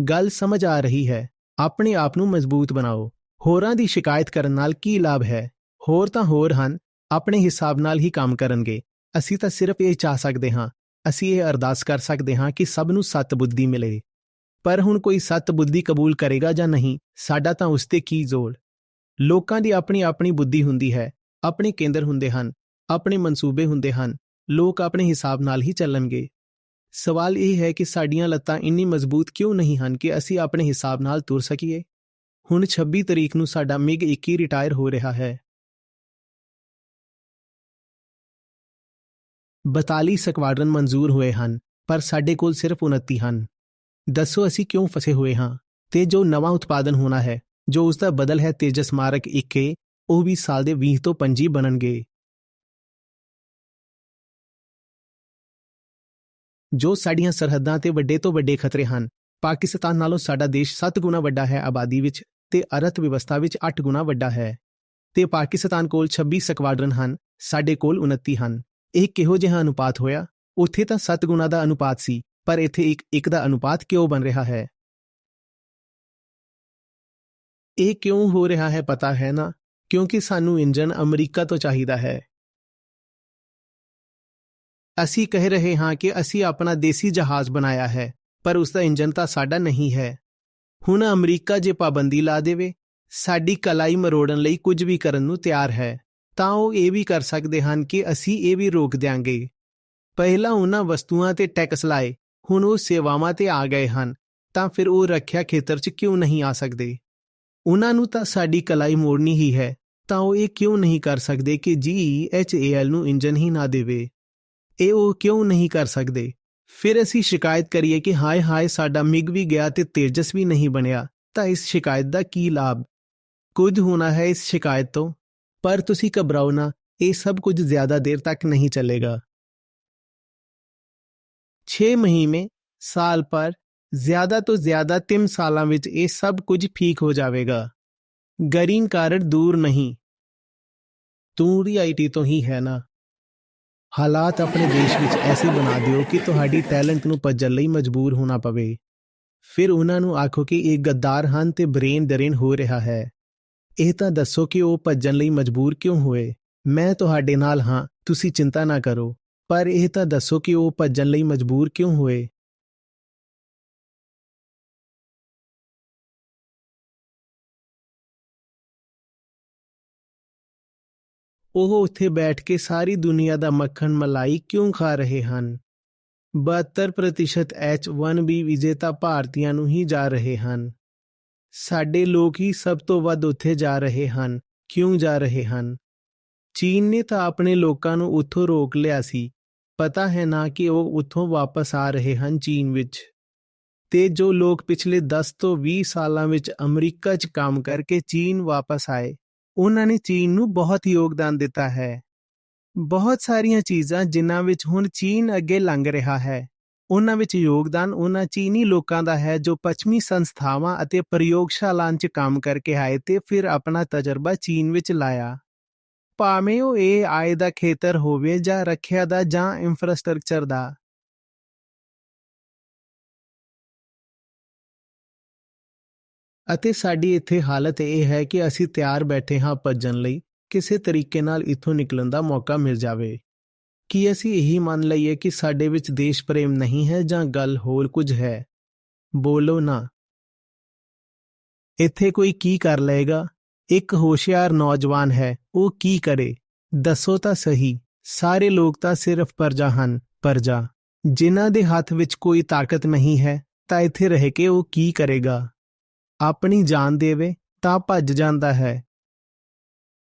ਗੱਲ ਸਮਝ ਆ ਰਹੀ ਹੈ? ਆਪਣੇ ਆਪ ਨੂੰ ਮਜ਼ਬੂਤ ਬਣਾਓ। ਹੋਰਾਂ ਦੀ ਸ਼ਿਕਾਇਤ ਕਰਨ ਨਾਲ ਕੀ ਲਾਭ ਹੈ? ਹੋਰ ਤਾਂ ਹੋਰ ਹਨ, ਆਪਣੇ ਹਿਸਾਬ ਨਾਲ ਹੀ ਕੰਮ ਕਰਨਗੇ। ਅਸੀਂ ਤਾਂ ਸਿਰਫ ਇਹ ਚਾਹ ਸਕਦੇ ਹਾਂ, ਅਸੀਂ ਇਹ ਅਰਦਾਸ ਕਰ ਸਕਦੇ ਹਾਂ ਕਿ ਸਭ ਨੂੰ ਸੱਤ ਬੁੱਧੀ ਮਿਲੇ। ਪਰ ਹੁਣ ਕੋਈ ਸੱਤ ਬੁੱਧੀ ਕਬੂਲ ਕਰੇਗਾ ਜਾਂ ਨਹੀਂ, ਸਾਡਾ ਤਾਂ ਉਸ 'ਤੇ ਕੀ ਜ਼ੋਰ। ਲੋਕਾਂ ਦੀ ਆਪਣੀ ਆਪਣੀ ਬੁੱਧੀ ਹੁੰਦੀ ਹੈ, ਆਪਣੇ ਕੇਂਦਰ ਹੁੰਦੇ ਹਨ, ਆਪਣੇ ਮਨਸੂਬੇ ਹੁੰਦੇ ਹਨ। ਲੋਕ ਆਪਣੇ ਹਿਸਾਬ ਨਾਲ ਹੀ ਚੱਲਣਗੇ। ਸਵਾਲ ਇਹ ਹੈ ਕਿ ਸਾਡੀਆਂ ਲੱਤਾਂ ਇੰਨੀ ਮਜ਼ਬੂਤ ਕਿਉਂ ਨਹੀਂ ਹਨ ਕਿ ਅਸੀਂ ਆਪਣੇ ਹਿਸਾਬ ਨਾਲ ਤੁਰ ਸਕੀਏ। ਹੁਣ 26 ਤਰੀਕ ਨੂੰ ਸਾਡਾ MiG-21 ਰਿਟਾਇਰ ਹੋ ਰਿਹਾ ਹੈ। 42 ਸਕਵਾਡਰਨ ਮਨਜ਼ੂਰ ਹੋਏ ਹਨ, ਪਰ ਸਾਡੇ ਕੋਲ ਸਿਰਫ 29 ਹਨ। ਦੱਸੋ ਅਸੀਂ ਕਿਉਂ ਫਸੇ ਹੋਏ ਹਾਂ? ਤੇ ਜੋ ਨਵਾਂ ਉਤਪਾਦਨ ਹੋਣਾ ਹੈ, ਜੋ ਉਸ ਦਾ ਬਦਲ ਹੈ ਤੇਜਸ ਮਾਰਕ 1A, ਉਹ ਵੀ ਸਾਲ ਦੇ 20 ਤੋਂ 25 ਬਣਨਗੇ। ਜੋ ਸਾਡੀਆਂ ਸਰਹੱਦਾਂ ਤੇ ਵੱਡੇ ਤੋਂ ਵੱਡੇ ਖਤਰੇ ਹਨ। ਪਾਕਿਸਤਾਨ ਨਾਲੋਂ ਸਾਡਾ ਦੇਸ਼ 7 ਗੁਣਾ ਵੱਡਾ ਹੈ ਆਬਾਦੀ ਵਿੱਚ ਤੇ ਅਰਥ ਵਿਵਸਥਾ ਵਿੱਚ 8 ਗੁਣਾ ਵੱਡਾ ਹੈ। ਤੇ ਪਾਕਿਸਤਾਨ ਕੋਲ 26 ਸਕਵਾਡਰਨ ਹਨ, ਸਾਡੇ ਕੋਲ 29 ਹਨ। ਇਹ ਕਿਹੋ ਜਿਹਾ ਅਨੁਪਾਤ ਹੋਇਆ? ਉੱਥੇ ਤਾਂ 7 ਗੁਣਾ ਦਾ ਅਨੁਪਾਤ ਸੀ, ਪਰ ਇੱਥੇ ਇੱਕ ਦਾ ਅਨੁਪਾਤ ਕਿਉਂ ਬਣ ਰਿਹਾ ਹੈ? ਇਹ ਕਿਉਂ ਹੋ ਰਿਹਾ ਹੈ ਪਤਾ ਹੈ ਨਾ? ਕਿਉਂਕਿ ਸਾਨੂੰ ਇੰਜਨ ਅਮਰੀਕਾ ਤੋਂ ਚਾਹੀਦਾ ਹੈ। ਅਸੀਂ ਕਹਿ ਰਹੇ ਹਾਂ ਕਿ ਅਸੀਂ ਆਪਣਾ ਦੇਸੀ ਜਹਾਜ਼ ਬਣਾਇਆ ਹੈ, ਪਰ ਉਸ ਦਾ ਇੰਜਨ ਤਾਂ ਸਾਡਾ ਨਹੀਂ ਹੈ। ਹੁਣ ਅਮਰੀਕਾ ਜੇ ਪਾਬੰਦੀ ਲਾ ਦੇਵੇ, ਸਾਡੀ ਕਲਾਈ ਮਰੋੜਨ ਲਈ ਕੁਝ ਵੀ ਕਰਨ ਨੂੰ ਤਿਆਰ ਹੈ, ਤਾਂ ਉਹ ਇਹ ਵੀ ਕਰ ਸਕਦੇ ਹਨ ਕਿ ਅਸੀਂ ਇਹ ਵੀ ਰੋਕ ਦਿਆਂਗੇ। ਪਹਿਲਾਂ ਉਹਨਾਂ ਵਸਤੂਆਂ ਤੇ ਟੈਕਸ ਲਾਏ, ਹੁਣ ਉਹ ਸੇਵਾਵਾਂ ਤੇ ਆ ਗਏ ਹਨ, ਤਾਂ ਫਿਰ ਉਹ ਰੱਖਿਆ ਖੇਤਰ 'ਚ ਕਿਉਂ ਨਹੀਂ ਆ ਸਕਦੇ? ਉਹਨਾਂ ਨੂੰ ਤਾਂ ਸਾਡੀ ਕਲਾਈ ਮੋੜਨੀ ਹੀ ਹੈ, ਤਾਂ ਉਹ ਇਹ ਕਿਉਂ ਨਹੀਂ ਕਰ ਸਕਦੇ ਕਿ GEHAL ਨੂੰ ਇੰਜਨ ਹੀ ਨਾ ਦੇਵੇ? ਇਹ ਉਹ ਕਿਉਂ ਨਹੀਂ ਕਰ ਸਕਦੇ? ਫਿਰ ਅਸੀਂ ਸ਼ਿਕਾਇਤ ਕਰੀਏ ਕਿ ਹਾਏ ਹਾਏ ਸਾਡਾ MiG ਵੀ ਗਿਆ ਤੇ ਤੇਜਸ ਵੀ ਨਹੀਂ ਬਣਿਆ, ਤਾਂ ਇਸ ਸ਼ਿਕਾਇਤ ਦਾ ਕੀ ਲਾਭ? ਕੁਝ ਹੋਣਾ ਹੈ ਇਸ ਸ਼ਿਕਾਇਤ ਤੋਂ, ਪਰ ਤੁਸੀਂ ਘਬਰਾਓ ਨਾ, ਇਹ ਸਭ ਕੁਝ ਜ਼ਿਆਦਾ ਦੇਰ ਤੱਕ ਨਹੀਂ ਚੱਲੇਗਾ। 6 ਮਹੀਨੇ, ਸਾਲ ਪਰ, ਜ਼ਿਆਦਾ ਤੋਂ ਜ਼ਿਆਦਾ 3 ਸਾਲਾਂ ਵਿੱਚ ਇਹ ਸਭ ਕੁਝ ਠੀਕ ਹੋ ਜਾਵੇਗਾ। ਗ੍ਰੀਨ ਕਾਰਡ ਦੂਰ ਨਹੀਂ, ਤੂੰ RIT ਤੋਂ ਹੀ ਹੈ ਨਾ। ਹਾਲਾਤ ਆਪਣੇ ਦੇਸ਼ ਵਿੱਚ ਐਸੇ ਬਣਾ ਦਿਓ ਕਿ ਤੁਹਾਡੀ ਟੈਲੈਂਟ ਨੂੰ ਭੱਜਣ ਲਈ ਮਜਬੂਰ ਹੋਣਾ ਪਵੇ। ਫਿਰ ਉਹਨਾਂ ਨੂੰ ਆਖੋ ਕਿ ਇਹ ਗੱਦਾਰ ਹਨ ਤੇ ਬ੍ਰੇਨ ਡਰੇਨ ਹੋ ਰਿਹਾ ਹੈ। ਇਹ ਤਾਂ ਦੱਸੋ ਕਿ ਉਹ ਭੱਜਣ ਲਈ ਮਜਬੂਰ ਕਿਉਂ ਹੋਏ। ਮੈਂ ਤੁਹਾਡੇ ਨਾਲ ਹਾਂ, ਤੁਸੀਂ ਚਿੰਤਾ ਨਾ ਕਰੋ, ਪਰ ਇਹ ਤਾਂ ਦੱਸੋ ਕਿ ਉਹ ਭੱਜਣ ਲਈ ਮਜਬੂਰ ਕਿਉਂ ਹੋਏ। ਉਹ ਉੱਥੇ ਬੈਠ ਕੇ ਸਾਰੀ ਦੁਨੀਆ ਦਾ ਮੱਖਣ ਮਲਾਈ ਕਿਉਂ ਖਾ ਰਹੇ ਹਨ? 72% H1B ਵੀਜ਼ੇ ਤਾਂ ਭਾਰਤੀਆਂ ਨੂੰ ਹੀ ਜਾ ਰਹੇ ਹਨ। ਸਾਡੇ ਲੋਕ ਹੀ ਸਭ ਤੋਂ ਵੱਧ ਉੱਥੇ ਜਾ ਰਹੇ ਹਨ। ਕਿਉਂ ਜਾ ਰਹੇ ਹਨ? ਚੀਨ ਨੇ ਤਾਂ ਆਪਣੇ ਲੋਕਾਂ ਨੂੰ ਉੱਥੋਂ ਰੋਕ ਲਿਆ ਸੀ। ਪਤਾ ਹੈ ਨਾ ਕਿ ਉਹ ਉੱਥੋਂ ਵਾਪਸ ਆ ਰਹੇ ਹਨ ਚੀਨ ਵਿੱਚ। ਤੇ ਜੋ ਲੋਕ ਪਿਛਲੇ 10 ਤੋਂ 20 ਸਾਲਾਂ ਵਿੱਚ ਅਮਰੀਕਾ 'ਚ ਕੰਮ ਕਰਕੇ ਚੀਨ ਵਾਪਸ ਆਏ, ਉਹਨਾਂ ਨੇ ਚੀਨ ਨੂੰ ਬਹੁਤ ਯੋਗਦਾਨ ਦਿੱਤਾ ਹੈ। ਬਹੁਤ ਸਾਰੀਆਂ ਚੀਜ਼ਾਂ ਜਿਨ੍ਹਾਂ ਵਿੱਚ ਹੁਣ ਚੀਨ ਅੱਗੇ ਲੰਘ ਰਿਹਾ ਹੈ, ਉਹਨਾਂ ਵਿੱਚ ਯੋਗਦਾਨ ਉਹਨਾਂ ਚੀਨੀ ਲੋਕਾਂ ਦਾ ਹੈ ਜੋ ਪੱਛਮੀ ਸੰਸਥਾਵਾਂ ਅਤੇ ਪ੍ਰਯੋਗਸ਼ਾਲਾਵਾਂ 'ਚ ਕੰਮ ਕਰਕੇ ਆਏ ਤੇ ਫਿਰ ਆਪਣਾ ਤਜਰਬਾ ਚੀਨ ਵਿੱਚ ਲਾਇਆ। ਭਾਵੇਂ ਉਹ AI ਦਾ ਖੇਤਰ ਹੋਵੇ ਜਾਂ ਰੱਖਿਆ ਦਾ ਜਾਂ ਇੰਫਰਾਸਟ੍ਰਕਚਰ ਦਾ। ਅਤੇ ਸਾਡੀ ਇੱਥੇ ਹਾਲਤ ਇਹ ਹੈ ਕਿ ਅਸੀਂ ਤਿਆਰ ਬੈਠੇ ਹਾਂ ਭੱਜਣ ਲਈ, ਕਿਸੇ ਤਰੀਕੇ ਨਾਲ ਇੱਥੋਂ ਨਿਕਲਣ ਦਾ ਮੌਕਾ ਮਿਲ ਜਾਵੇ। ਕੀ ਅਸੀਂ ਇਹੀ ਮੰਨ ਲਈਏ ਕਿ ਸਾਡੇ ਵਿੱਚ ਦੇਸ਼ ਪ੍ਰੇਮ ਨਹੀਂ ਹੈ ਜਾਂ ਗੱਲ ਹੋਰ ਕੁਝ ਹੈ? ਬੋਲੋ ਨਾ। ਇੱਥੇ ਕੋਈ ਕੀ ਕਰ ਲਏਗਾ? ਇੱਕ ਹੋਸ਼ਿਆਰ ਨੌਜਵਾਨ ਹੈ, ਉਹ ਕੀ ਕਰੇ? ਦੱਸੋ ਤਾਂ ਸਹੀ। ਸਾਰੇ ਲੋਕ ਤਾਂ ਸਿਰਫ ਪਰਜਾ ਹਨ, ਪਰਜਾ। ਜਿਨ੍ਹਾਂ ਦੇ ਹੱਥ ਵਿੱਚ ਕੋਈ ਤਾਕਤ ਨਹੀਂ ਹੈ ਤਾਂ ਇੱਥੇ ਰਹਿ ਕੇ ਉਹ ਕੀ ਕਰੇਗਾ? ਆਪਣੀ ਜਾਨ ਦੇਵੇ ਤਾਂ ਭੱਜ ਜਾਂਦਾ ਹੈ।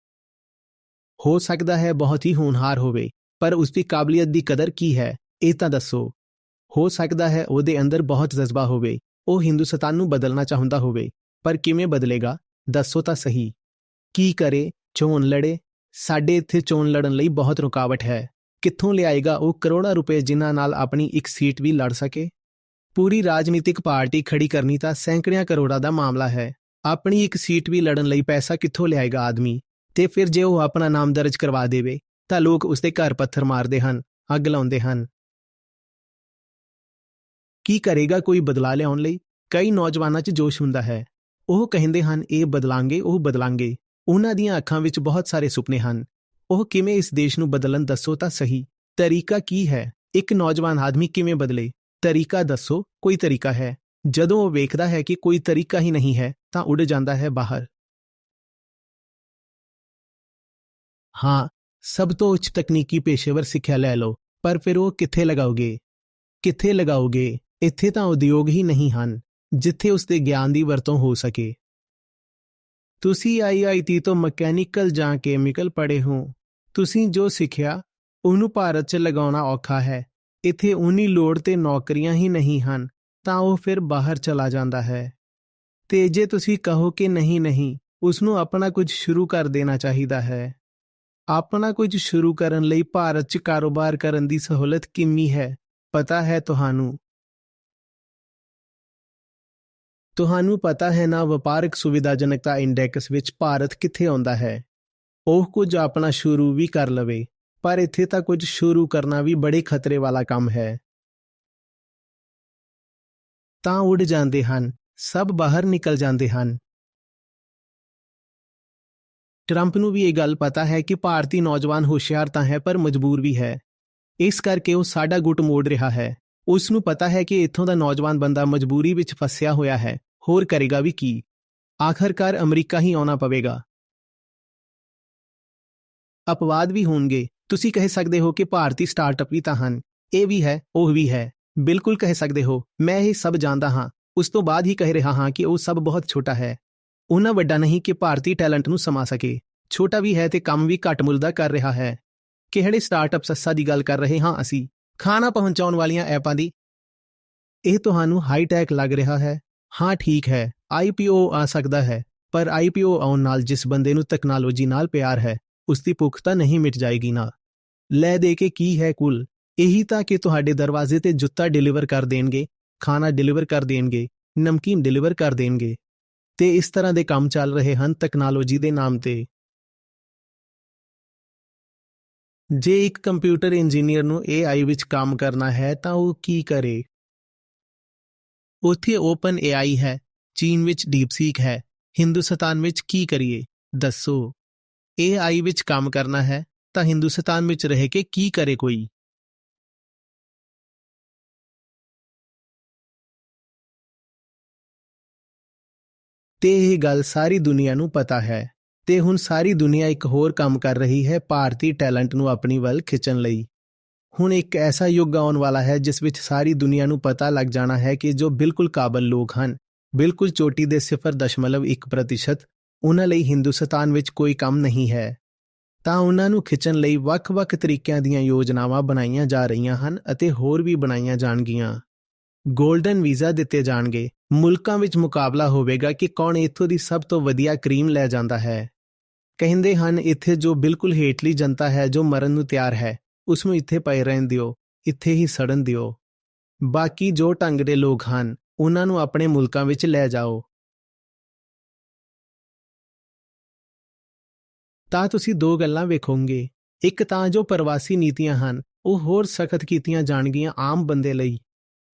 ਹੋ ਸਕਦਾ ਹੈ ਬਹੁਤ ਹੀ ਹੋਣਹਾਰ ਹੋਵੇ, ਪਰ ਉਸ ਦੀ ਕਾਬਲੀਅਤ ਦੀ ਕਦਰ ਕੀ ਹੈ, ਇਹ ਤਾਂ ਦੱਸੋ। ਹੋ ਸਕਦਾ ਹੈ ਉਹਦੇ ਅੰਦਰ ਬਹੁਤ ਜਜ਼ਬਾ ਹੋਵੇ, ਉਹ ਹਿੰਦੁਸਤਾਨ ਨੂੰ ਬਦਲਣਾ ਚਾਹੁੰਦਾ ਹੋਵੇ, ਪਰ ਕਿਵੇਂ ਬਦਲੇਗਾ? ਦੱਸੋ ਤਾਂ ਸਹੀ। ਕੀ ਕਰੇ? ਚੋਣ ਲੜੇ? ਸਾਡੇ ਇੱਥੇ ਚੋਣ ਲੜਨ ਲਈ ਬਹੁਤ ਰੁਕਾਵਟ ਹੈ। ਕਿੱਥੋਂ ਲਿਆਏਗਾ ਉਹ ਕਰੋੜਾਂ ਰੁਪਏ ਜਿਨ੍ਹਾਂ ਨਾਲ ਆਪਣੀ ਇੱਕ ਸੀਟ ਵੀ ਲੜ ਸਕੇ? ਪੂਰੀ ਰਾਜਨੀਤਿਕ ਪਾਰਟੀ ਖੜੀ ਕਰਨੀ ਤਾਂ ਸੈਂਕੜਿਆਂ ਕਰੋੜਾਂ ਦਾ ਮਾਮਲਾ ਹੈ। ਆਪਣੀ ਇੱਕ ਸੀਟ ਵੀ ਲੜਨ ਲਈ ਪੈਸਾ ਕਿੱਥੋਂ ਲਿਆਏਗਾ ਆਦਮੀ? ਤੇ ਫਿਰ ਜੇ ਉਹ ਆਪਣਾ ਨਾਮ ਦਰਜ ਕਰਵਾ ਦੇਵੇ ਤਾਂ ਲੋਕ ਉਸਦੇ ਘਰ ਪੱਥਰ ਮਾਰਦੇ ਹਨ, ਅੱਗ ਲਾਉਂਦੇ ਹਨ। ਕੀ ਕਰੇਗਾ ਕੋਈ ਬਦਲਾ ਲਿਆਉਣ ਲਈ? ਕਈ ਨੌਜਵਾਨਾਂ 'ਚ ਜੋਸ਼ ਹੁੰਦਾ ਹੈ। ਉਹ ਕਹਿੰਦੇ ਹਨ ਇਹ ਬਦਲਾਂਗੇ, ਉਹ ਬਦਲਾਂਗੇ। ਉਹਨਾਂ ਦੀਆਂ ਅੱਖਾਂ ਵਿੱਚ ਬਹੁਤ ਸਾਰੇ ਸੁਪਨੇ ਹਨ। ਉਹ ਕਿਵੇਂ ਇਸ ਦੇਸ਼ ਨੂੰ ਬਦਲਣ? ਦੱਸੋ ਤਾਂ ਸਹੀ। ਤਰੀਕਾ ਕੀ ਹੈ? ਇੱਕ ਨੌਜਵਾਨ ਆਦਮੀ ਕਿਵੇਂ ਬਦਲੇ? ਤਰੀਕਾ ਦੱਸੋ। ਕੋਈ ਤਰੀਕਾ ਹੈ? ਜਦੋਂ ਉਹ ਵੇਖਦਾ ਹੈ ਕਿ ਕੋਈ ਤਰੀਕਾ ਹੀ ਨਹੀਂ ਹੈ ਤਾਂ ਉੱਡ ਜਾਂਦਾ ਹੈ ਬਾਹਰ। ਹਾਂ, ਸਭ ਤੋਂ ਉੱਚ ਤਕਨੀਕੀ ਪੇਸ਼ੇਵਰ ਸਿੱਖਿਆ ਲੈ ਲਓ, ਪਰ ਫਿਰ ਉਹ ਕਿੱਥੇ ਲਗਾਓਗੇ? ਕਿੱਥੇ ਲਗਾਓਗੇ? ਇੱਥੇ ਤਾਂ ਉਦਯੋਗ ਹੀ ਨਹੀਂ ਹਨ ਜਿੱਥੇ ਉਸ ਦੇ ਗਿਆਨ ਦੀ ਵਰਤੋਂ ਹੋ ਸਕੇ। ਤੁਸੀਂ IIT ਤੋਂ ਮਕੈਨੀਕਲ ਜਾਂ ਕੈਮੀਕਲ ਪੜ੍ਹੇ ਹੋ। ਤੁਸੀਂ ਜੋ ਸਿੱਖਿਆ ਉਹਨੂੰ ਭਾਰਤ 'ਚ ਲਗਾਉਣਾ ਔਖਾ ਹੈ। ਇੱਥੇ ਉਨੀ ਲੋੜ ਤੇ ਨੌਕਰੀਆਂ ਹੀ ਨਹੀਂ ਹਨ ਤਾਂ ਉਹ ਫਿਰ ਬਾਹਰ ਚਲਾ ਜਾਂਦਾ ਹੈ। ਤੇ ਜੇ ਤੁਸੀਂ ਕਹੋ ਕਿ ਨਹੀਂ, ਉਸਨੂੰ ਆਪਣਾ ਕੁਝ ਸ਼ੁਰੂ ਕਰ ਦੇਣਾ ਚਾਹੀਦਾ ਹੈ। ਆਪਣਾ ਕੁਝ ਸ਼ੁਰੂ ਕਰਨ ਲਈ ਭਾਰਤ 'ਚ ਕਾਰੋਬਾਰ ਕਰਨ ਦੀ ਸਹੂਲਤ ਕਿੰਨੀ ਹੈ, ਪਤਾ ਹੈ ਤੁਹਾਨੂੰ? ਤੁਹਾਨੂੰ ਪਤਾ ਹੈ ਨਾ ਵਪਾਰਕ ਸੁਵਿਧਾਜਨਕਤਾ ਇੰਡੈਕਸ ਵਿੱਚ ਭਾਰਤ ਕਿੱਥੇ ਆਉਂਦਾ ਹੈ? ਉਹ ਕੁਝ ਆਪਣਾ ਸ਼ੁਰੂ ਵੀ ਕਰ ਲਵੇ, ਪਰ ਇੱਥੇ ਤਾਂ ਕੁਝ ਸ਼ੁਰੂ ਕਰਨਾ ਵੀ ਬੜੇ ਖਤਰੇ ਵਾਲਾ ਕੰਮ ਹੈ। ਤਾਂ ਉੱਡ ਜਾਂਦੇ ਹਨ, ਸਭ ਬਾਹਰ ਨਿਕਲ ਜਾਂਦੇ ਹਨ। ਟਰੰਪ ਨੂੰ ਵੀ ਇਹ ਗੱਲ ਪਤਾ ਹੈ ਕਿ ਭਾਰਤੀ ਨੌਜਵਾਨ ਹੁਸ਼ਿਆਰ ਤਾਂ ਹੈ ਪਰ ਮਜਬੂਰ ਵੀ ਹੈ। ਇਸ ਕਰਕੇ ਉਹ ਸਾਡਾ ਗੁੱਟ ਮੋੜ ਰਿਹਾ ਹੈ। ਉਸ ਨੂੰ ਪਤਾ ਹੈ ਕਿ ਇੱਥੋਂ ਦਾ ਨੌਜਵਾਨ ਬੰਦਾ ਮਜਬੂਰੀ ਵਿੱਚ ਫਸਿਆ ਹੋਇਆ ਹੈ, ਹੋਰ ਕਰੇਗਾ ਵੀ ਕੀ? ਆਖਰਕਾਰ ਅਮਰੀਕਾ ਹੀ ਆਉਣਾ ਪਵੇਗਾ। ਅਪਵਾਦ ਵੀ ਹੋਣਗੇ। ਤੁਸੀਂ ਕਹਿ ਸਕਦੇ ਹੋ ਕਿ ਭਾਰਤੀ ਸਟਾਰਟਅਪ ਵੀ ਤਾਂ ਹਨ, ਇਹ ਵੀ ਹੈ, ਉਹ ਵੀ ਹੈ। ਬਿਲਕੁਲ ਕਹਿ ਸਕਦੇ ਹੋ, ਮੈਂ ਇਹ ਸਭ ਜਾਣਦਾ ਹਾਂ। ਉਸ ਤੋਂ ਬਾਅਦ ਹੀ ਕਹਿ ਰਿਹਾ ਹਾਂ ਕਿ ਉਹ ਸਭ ਬਹੁਤ ਛੋਟਾ ਹੈ। ਉਹਨਾਂ ਵੱਡਾ ਨਹੀਂ ਕਿ ਭਾਰਤੀ ਟੈਲੈਂਟ ਨੂੰ ਸਮਾ ਸਕੇ। ਛੋਟਾ ਵੀ ਹੈ ਤੇ ਕੰਮ ਵੀ ਘੱਟ ਮੁੱਲ ਦਾ ਕਰ ਰਿਹਾ ਹੈ। ਕਿਹੜੇ ਸਟਾਰਟਅਪ ਸੱਸਾ ਦੀ ਗੱਲ ਕਰ ਰਹੇ ਹਾਂ ਅਸੀਂ? ਖਾਣਾ ਪਹੁੰਚਾਉਣ ਵਾਲੀਆਂ ਐਪਾਂ ਦੀ। ਇਹ ਤੁਹਾਨੂੰ ਹਾਈਟੈਕ ਲੱਗ ਰਿਹਾ ਹੈ? ਹਾਂ ਠੀਕ ਹੈ, IPO ਆ ਸਕਦਾ ਹੈ, ਪਰ IPO ਆਉਣ ਨਾਲ ਜਿਸ ਬੰਦੇ ਨੂੰ ਤਕਨਾਲੋਜੀ ਨਾਲ ਪਿਆਰ ਹੈ ਉਸ ਦੀ ਭੁੱਖ ਤਾਂ ਨਹੀਂ ਮਿਟ ਜਾਏਗੀ ਨਾ। ਲੈ ਦੇ ਕੇ ਕੀ ਹੈ ਕੁੱਲ? ਇਹੀ ਤਾਂ ਕਿ ਤੁਹਾਡੇ ਦਰਵਾਜ਼ੇ ਤੇ ਜੁੱਤਾ ਡਿਲੀਵਰ ਕਰ ਦੇਣਗੇ, ਖਾਣਾ ਡਿਲੀਵਰ ਕਰ ਦੇਣਗੇ, ਨਮਕੀਨ ਡਿਲੀਵਰ ਕਰ ਦੇਣਗੇ। ਤੇ ਇਸ ਤਰ੍ਹਾਂ ਦੇ ਕੰਮ ਚੱਲ ਰਹੇ ਹਨ ਤਕਨਾਲੋਜੀ ਦੇ ਨਾਮ ਤੇ। ਜੇ ਇੱਕ ਕੰਪਿਊਟਰ ਇੰਜੀਨੀਅਰ ਨੂੰ AI ਵਿੱਚ ਕੰਮ ਕਰਨਾ ਹੈ ਤਾਂ ਉਹ ਕੀ ਕਰੇ? ਉੱਥੇ ਓਪਨ AI ਹੈ, ਚੀਨ ਵਿੱਚ ਡੀਪਸੀਕ ਹੈ, ਹਿੰਦੁਸਤਾਨ ਵਿੱਚ ਕੀ ਕਰੀਏ? ਦੱਸੋ। AI ਵਿੱਚ ਕੰਮ ਕਰਨਾ ਹੈ ਤਾਂ ਹਿੰਦੁਸਤਾਨ ਵਿੱਚ ਰਹਿ ਕੇ ਕੀ ਕਰੇ ਕੋਈ? ਤੇ ਇਹ ਗੱਲ ਸਾਰੀ ਦੁਨੀਆ ਨੂੰ ਪਤਾ ਹੈ ਤੇ ਹੁਣ ਸਾਰੀ ਦੁਨੀਆ ਇੱਕ ਹੋਰ ਕੰਮ ਕਰ ਰਹੀ ਹੈ ਭਾਰਤੀ ਟੈਲੈਂਟ ਨੂੰ ਆਪਣੀ ਵੱਲ ਖਿੱਚਣ ਲਈ। ਹੁਣ ਇੱਕ ਐਸਾ ਯੁੱਗ ਆਉਣ ਵਾਲਾ ਹੈ ਜਿਸ ਵਿੱਚ ਸਾਰੀ ਦੁਨੀਆ ਨੂੰ ਪਤਾ ਲੱਗ ਜਾਣਾ ਹੈ ਕਿ ਜੋ ਬਿਲਕੁਲ ਕਾਬਲ ਲੋਕ ਹਨ, ਬਿਲਕੁਲ ਚੋਟੀ ਦੇ 0.1%, ਉਹਨਾਂ ਲਈ ਹਿੰਦੁਸਤਾਨ ਵਿੱਚ ਕੋਈ ਕੰਮ ਨਹੀਂ ਹੈ। ਤਾਂ ਉਹਨਾਂ ਨੂੰ ਖਿੱਚਣ ਲਈ ਵੱਖ-ਵੱਖ ਤਰੀਕਿਆਂ ਦੀਆਂ ਯੋਜਨਾਵਾਂ ਬਣਾਈਆਂ ਜਾ ਰਹੀਆਂ ਹਨ ਅਤੇ ਹੋਰ ਵੀ ਬਣਾਈਆਂ ਜਾਣਗੀਆਂ। ਗੋਲਡਨ ਵੀਜ਼ਾ ਦਿੱਤੇ ਜਾਣਗੇ। ਮੁਲਕਾਂ ਵਿੱਚ ਮੁਕਾਬਲਾ ਹੋਵੇਗਾ ਕਿ ਕੌਣ ਇੱਥੋਂ ਦੀ ਸਭ ਤੋਂ ਵਧੀਆ ਕਰੀਮ ਲੈ ਜਾਂਦਾ ਹੈ। ਕਹਿੰਦੇ ਹਨ ਇੱਥੇ ਜੋ ਬਿਲਕੁਲ ਹੇਠਲੀ ਜਨਤਾ ਹੈ, ਜੋ ਮਰਨ ਨੂੰ ਤਿਆਰ ਹੈ, ਉਸ ਨੂੰ ਇੱਥੇ ਪਏ ਰਹਿਣ ਦਿਓ, ਇੱਥੇ ਹੀ ਸੜਨ ਦਿਓ। ਬਾਕੀ ਜੋ ਢੰਗ ਦੇ ਲੋਕ ਹਨ, ਉਹਨਾਂ ਨੂੰ ਆਪਣੇ ਮੁਲਕਾਂ ਵਿੱਚ ਲੈ ਜਾਓ। ਤਾਂ ਤੁਸੀਂ ਦੋ ਗੱਲਾਂ ਵੇਖੋਗੇ। ਇੱਕ ਤਾਂ ਜੋ ਪ੍ਰਵਾਸੀ ਨੀਤੀਆਂ ਹਨ, ਉਹ ਹੋਰ ਸਖਤ ਕੀਤੀਆਂ ਜਾਣਗੀਆਂ ਆਮ ਬੰਦੇ ਲਈ।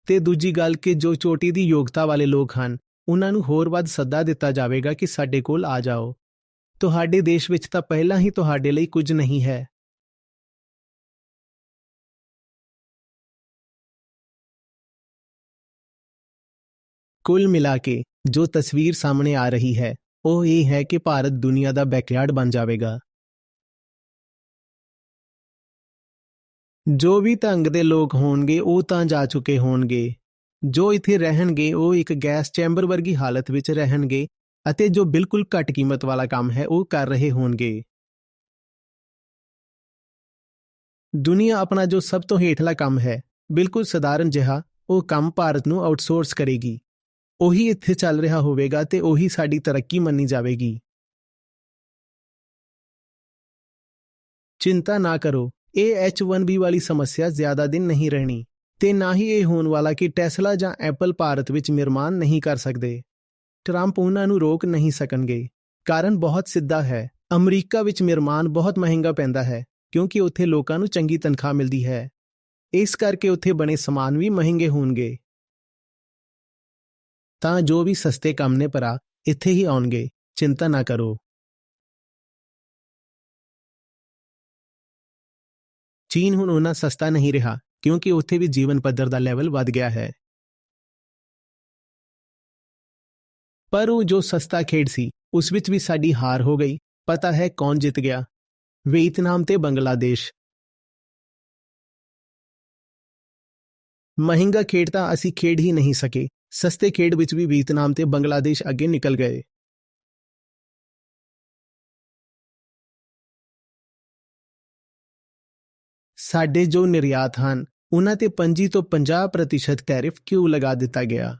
ਤੇ ਦੂਜੀ ਗੱਲ ਕਿ ਜੋ ਚੋਟੀ ਦੀ ਯੋਗਤਾ ਵਾਲੇ ਲੋਕ ਹਨ, ਉਹਨਾਂ ਨੂੰ ਹੋਰ ਵੱਧ ਸੱਦਾ ਦਿੱਤਾ ਜਾਵੇਗਾ ਕਿ ਸਾਡੇ ਕੋਲ ਆ ਜਾਓ। ਤੁਹਾਡੇ ਦੇਸ਼ ਵਿੱਚ ਤਾਂ ਪਹਿਲਾਂ ਹੀ ਤੁਹਾਡੇ ਲਈ ਕੁਝ ਨਹੀਂ ਹੈ। ਕੁੱਲ ਮਿਲਾ ਕੇ ਜੋ ਤਸਵੀਰ ਸਾਹਮਣੇ ਆ ਰਹੀ ਹੈ, ਉਹ ਇਹ ਹੈ ਕਿ ਭਾਰਤ ਦੁਨੀਆ ਦਾ ਬੈਕਯਾਰਡ ਬਣ ਜਾਵੇਗਾ। ਜੋ ਵੀ ਢੰਗ ਦੇ ਲੋਕ ਹੋਣਗੇ ਉਹ ਤਾਂ ਜਾ ਚੁੱਕੇ ਹੋਣਗੇ। ਜੋ ਇੱਥੇ ਰਹਿਣਗੇ ਉਹ ਇੱਕ ਗੈਸ ਚੈਂਬਰ ਵਰਗੀ ਹਾਲਤ ਵਿੱਚ ਰਹਿਣਗੇ ਅਤੇ ਜੋ ਬਿਲਕੁਲ ਘੱਟ ਕੀਮਤ ਵਾਲਾ ਕੰਮ ਹੈ ਉਹ ਕਰ ਰਹੇ ਹੋਣਗੇ। ਦੁਨੀਆ ਆਪਣਾ ਜੋ ਸਭ ਤੋਂ ਹੇਠਲਾ ਕੰਮ ਹੈ, ਬਿਲਕੁਲ ਸਧਾਰਨ ਜਿਹਾ, ਉਹ ਕੰਮ ਭਾਰਤ ਨੂੰ ਆਊਟਸੋਰਸ ਕਰੇਗੀ। ਉਹੀ ਇੱਥੇ ਚੱਲ ਰਿਹਾ ਹੋਵੇਗਾ ਤੇ ਉਹੀ ਸਾਡੀ ਤਰੱਕੀ ਮੰਨੀ ਜਾਵੇਗੀ। ਚਿੰਤਾ ਨਾ ਕਰੋ, ਇਹ H1B ਵਾਲੀ ਸਮੱਸਿਆ ਜ਼ਿਆਦਾ ਦਿਨ ਨਹੀਂ ਰਹਿਣੀ ਤੇ ਨਾ ਹੀ ਇਹ ਹੋਣ ਵਾਲਾ ਕਿ ਟੈਸਲਾ ਜਾਂ ਐਪਲ ਭਾਰਤ ਵਿੱਚ ਨਿਰਮਾਣ ਨਹੀਂ ਕਰ ਸਕਦੇ। ਟਰੰਪ ਉਹਨਾਂ ਨੂੰ ਰੋਕ ਨਹੀਂ ਸਕਣਗੇ। ਕਾਰਨ ਬਹੁਤ ਸਿੱਧਾ ਹੈ, ਅਮਰੀਕਾ ਵਿੱਚ ਨਿਰਮਾਣ ਬਹੁਤ ਮਹਿੰਗਾ ਪੈਂਦਾ ਹੈ ਕਿਉਂਕਿ ਉੱਥੇ ਲੋਕਾਂ ਨੂੰ ਚੰਗੀ ਤਨਖਾਹ ਮਿਲਦੀ ਹੈ। ਇਸ ਕਰਕੇ ਉੱਥੇ ਬਣੇ ਸਮਾਨ ਵੀ ਮਹਿੰਗੇ ਹੋਣਗੇ। ਤਾਂ ਜੋ ਵੀ ਸਸਤੇ ਕੰਮ ਨੇ ਭਰਾ ਇੱਥੇ ਹੀ ਆਉਣਗੇ, ਚਿੰਤਾ ਨਾ ਕਰੋ। ਚੀਨ ਹੁਣ ਉਹਨਾਂ ਸਸਤਾ ਨਹੀਂ ਰਿਹਾ ਕਿਉਂਕਿ ਉੱਥੇ ਵੀ ਜੀਵਨ ਪੱਧਰ ਦਾ ਲੈਵਲ ਵੱਧ ਗਿਆ ਹੈ। ਪਰ ਉਹ ਜੋ ਸਸਤਾ ਖੇਡ ਸੀ, ਉਸ ਵਿੱਚ ਵੀ ਸਾਡੀ ਹਾਰ ਹੋ ਗਈ। ਪਤਾ ਹੈ ਕੌਣ ਜਿੱਤ ਗਿਆ? ਵੀਅਤਨਾਮ ਤੇ ਬੰਗਲਾਦੇਸ਼। ਮਹਿੰਗਾ ਖੇਡ ਤਾਂ ਅਸੀਂ ਖੇਡ ਹੀ ਨਹੀਂ ਸਕੇ। ਸਸਤੇ ਖੇਡ ਵਿੱਚ ਵੀ ਵੀਅਤਨਾਮ ਤੇ ਬੰਗਲਾਦੇਸ਼ ਅੱਗੇ ਨਿਕਲ ਗਏ। ਸਾਡੇ ਜੋ ਨਿਰਯਾਤ ਹਨ, ਉਹਨਾਂ ਤੇ 25 ਤੋਂ 50% ਟੈਰਿਫ ਕਿਉਂ ਲਗਾ ਦਿੱਤਾ ਗਿਆ?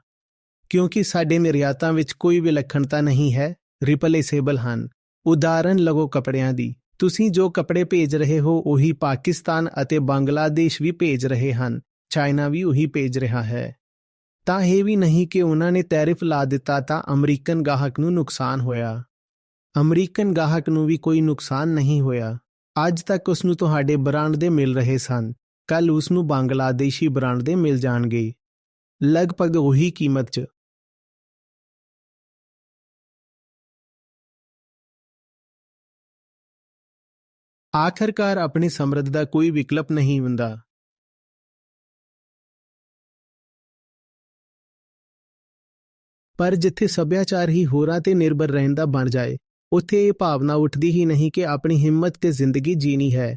ਕਿਉਂਕਿ ਸਾਡੇ ਨਿਰਯਾਤਾਂ ਵਿੱਚ ਕੋਈ ਵਿਲੱਖਣਤਾ ਨਹੀਂ ਹੈ, ਰਿਪਲੇਸੇਬਲ ਹਨ। ਉਦਾਹਰਨ ਲਵੋ ਕੱਪੜਿਆਂ ਦੀ। ਤੁਸੀਂ ਜੋ ਕੱਪੜੇ ਭੇਜ ਰਹੇ ਹੋ ਉਹੀ ਪਾਕਿਸਤਾਨ ਅਤੇ ਬੰਗਲਾਦੇਸ਼ ਵੀ ਭੇਜ ਰਹੇ ਹਨ, ਚਾਈਨਾ ਵੀ ਉਹੀ ਭੇਜ ਰਿਹਾ ਹੈ। ਤਾਂ ਇਹ ਵੀ ਨਹੀਂ ਕਿ ਉਹਨਾਂ ਨੇ ਟੈਰਿਫ ਲਾ ਦਿੱਤਾ ਤਾਂ ਅਮਰੀਕਨ ਗਾਹਕ ਨੂੰ ਨੁਕਸਾਨ ਹੋਇਆ। ਅਮਰੀਕਨ ਗਾਹਕ ਨੂੰ ਵੀ ਕੋਈ ਨੁਕਸਾਨ ਨਹੀਂ ਹੋਇਆ। ਅੱਜ ਤੱਕ ਉਸ ਨੂੰ ਤੁਹਾਡੇ ਬ੍ਰਾਂਡ ਦੇ ਮਿਲ ਰਹੇ ਸਨ, ਕੱਲ ਉਸ ਨੂੰ ਬੰਗਲਾਦੇਸ਼ੀ ਬ੍ਰਾਂਡ ਦੇ ਮਿਲ ਜਾਣਗੇ, ਲਗਭਗ ਉਹੀ ਕੀਮਤ 'ਚ। ਆਖਰਕਾਰ ਆਪਣੀ ਸਮਰੱਥ ਦਾ ਕੋਈ ਵਿਕਲਪ ਨਹੀਂ ਹੁੰਦਾ। ਪਰ ਜਿੱਥੇ ਸੱਭਿਆਚਾਰ ਹੀ ਹੋਰਾਂ ਤੇ ਨਿਰਭਰ ਰਹਿਣ ਦਾ ਬਣ ਜਾਏ, ਉੱਥੇ ਇਹ ਭਾਵਨਾ ਉੱਠਦੀ ਹੀ ਨਹੀਂ ਕਿ ਆਪਣੀ ਹਿੰਮਤ ਤੇ ਜ਼ਿੰਦਗੀ ਜੀਣੀ ਹੈ।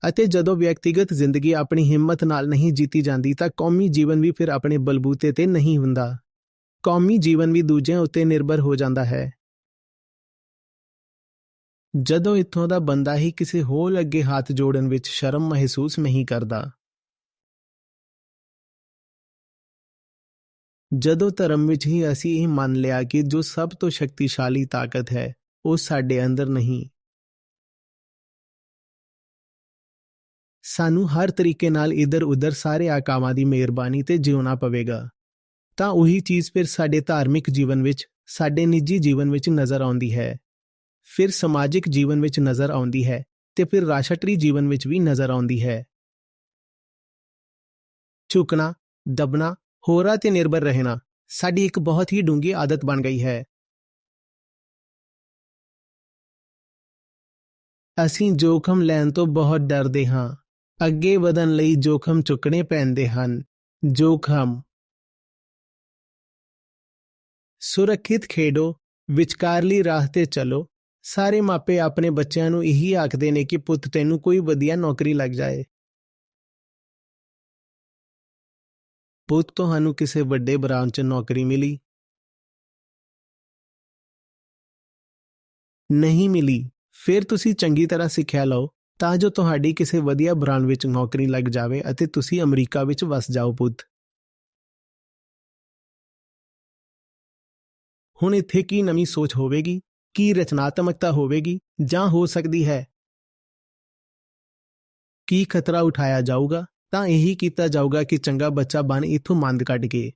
ਅਤੇ ਜਦੋਂ ਵਿਅਕਤੀਗਤ ਜ਼ਿੰਦਗੀ ਆਪਣੀ ਹਿੰਮਤ ਨਾਲ ਨਹੀਂ ਜੀਤੀ ਜਾਂਦੀ ਤਾਂ ਕੌਮੀ ਜੀਵਨ ਵੀ ਫਿਰ ਆਪਣੇ ਬਲਬੂਤੇ ਤੇ ਨਹੀਂ ਹੁੰਦਾ। ਕੌਮੀ ਜੀਵਨ ਵੀ ਦੂਜਿਆਂ ਉੱਤੇ ਨਿਰਭਰ ਹੋ ਜਾਂਦਾ ਹੈ। ਜਦੋਂ ਇੱਥੋਂ ਦਾ ਬੰਦਾ ਹੀ ਕਿਸੇ ਹੋਰ ਅੱਗੇ ਹੱਥ ਜੋੜਨ ਵਿੱਚ ਸ਼ਰਮ ਮਹਿਸੂਸ ਨਹੀਂ ਕਰਦਾ। ਜਦੋਂ ਧਰਮ ਵਿੱਚ ਹੀ ਅਸੀਂ ਇਹ ਮੰਨ ਲਿਆ ਕਿ ਜੋ ਸਭ ਤੋਂ ਸ਼ਕਤੀਸ਼ਾਲੀ ਤਾਕਤ ਹੈ ਉਹ ਸਾਡੇ ਅੰਦਰ ਨਹੀਂ। ਸਾਨੂੰ ਹਰ ਤਰੀਕੇ ਨਾਲ ਇੱਧਰ-ਉੱਧਰ ਸਾਰੇ ਆਕਾਵਾਂ ਦੀ ਮਿਹਰਬਾਨੀ ਤੇ ਜਿਉਣਾ ਪਵੇਗਾ। ਤਾਂ ਉਹੀ ਚੀਜ਼ ਫਿਰ ਸਾਡੇ ਧਾਰਮਿਕ ਜੀਵਨ ਵਿੱਚ, ਸਾਡੇ ਨਿੱਜੀ ਜੀਵਨ ਵਿੱਚ ਨਜ਼ਰ ਆਉਂਦੀ ਹੈ, ਫਿਰ ਸਮਾਜਿਕ ਜੀਵਨ ਵਿੱਚ ਨਜ਼ਰ ਆਉਂਦੀ ਹੈ ਤੇ ਫਿਰ ਰਾਸ਼ਟਰੀ ਜੀਵਨ ਵਿੱਚ ਵੀ ਨਜ਼ਰ ਆਉਂਦੀ ਹੈ। ਝੁਕਣਾ, ਦਬਣਾ, ਹੋਰਾਂ ਤੇ ਨਿਰਭਰ ਰਹਿਣਾ ਸਾਡੀ ਇੱਕ ਬਹੁਤ ਹੀ ਡੂੰਘੀ ਆਦਤ ਬਣ ਗਈ ਹੈ। ਅਸੀਂ ਜੋਖਮ ਲੈਣ ਤੋਂ ਬਹੁਤ ਡਰਦੇ ਹਾਂ। ਅੱਗੇ ਵਧਣ ਲਈ ਜੋਖਮ ਚੁੱਕਣੇ ਪੈਂਦੇ ਹਨ। ਜੋਖਮ। ਸੁਰੱਖਿਅਤ ਖੇਡੋ, ਵਿਚਕਾਰਲੀ ਰਾਹ ਤੇ ਚਲੋ। ਸਾਰੇ ਮਾਪੇ ਆਪਣੇ ਬੱਚਿਆਂ ਨੂੰ ਇਹੀ ਆਖਦੇ ਨੇ ਕਿ ਪੁੱਤ ਤੈਨੂੰ ਕੋਈ ਵਧੀਆ ਨੌਕਰੀ ਲੱਗ ਜਾਏ। ਪੁੱਤ ਤੁਹਾਨੂੰ ਕਿਸੇ ਵੱਡੇ ਬ੍ਰਾਂਚ 'ਚ ਨੌਕਰੀ ਮਿਲੀ? ਨਹੀਂ ਮਿਲੀ। ਫਿਰ ਤੁਸੀਂ ਚੰਗੀ ਤਰ੍ਹਾਂ ਸਿੱਖਿਆ ਲਓ ਤਾਂ ਜੋ ਤੁਹਾਡੀ ਕਿਸੇ ਵਧੀਆ ਬ੍ਰਾਂਡ ਵਿੱਚ ਨੌਕਰੀ ਲੱਗ ਜਾਵੇ ਅਤੇ ਤੁਸੀਂ ਅਮਰੀਕਾ ਵਿੱਚ ਵਸ ਜਾਓ ਪੁੱਤ। ਹੁਣ ਇੱਥੇ ਕੀ ਨਵੀਂ ਸੋਚ ਹੋਵੇਗੀ? ਕੀ ਰਚਨਾਤਮਕਤਾ ਹੋਵੇਗੀ? ਜਾਂ ਹੋ ਸਕਦੀ ਹੈ ਕੀ ਖਤਰਾ ਉਠਾਇਆ ਜਾਊਗਾ? ਤਾਂ ਇਹੀ ਕੀਤਾ ਜਾਊਗਾ ਕਿ ਚੰਗਾ ਬੱਚਾ ਬਣ ਇੱਥੋਂ ਮੰਦ ਕੱਢ ਕੇ।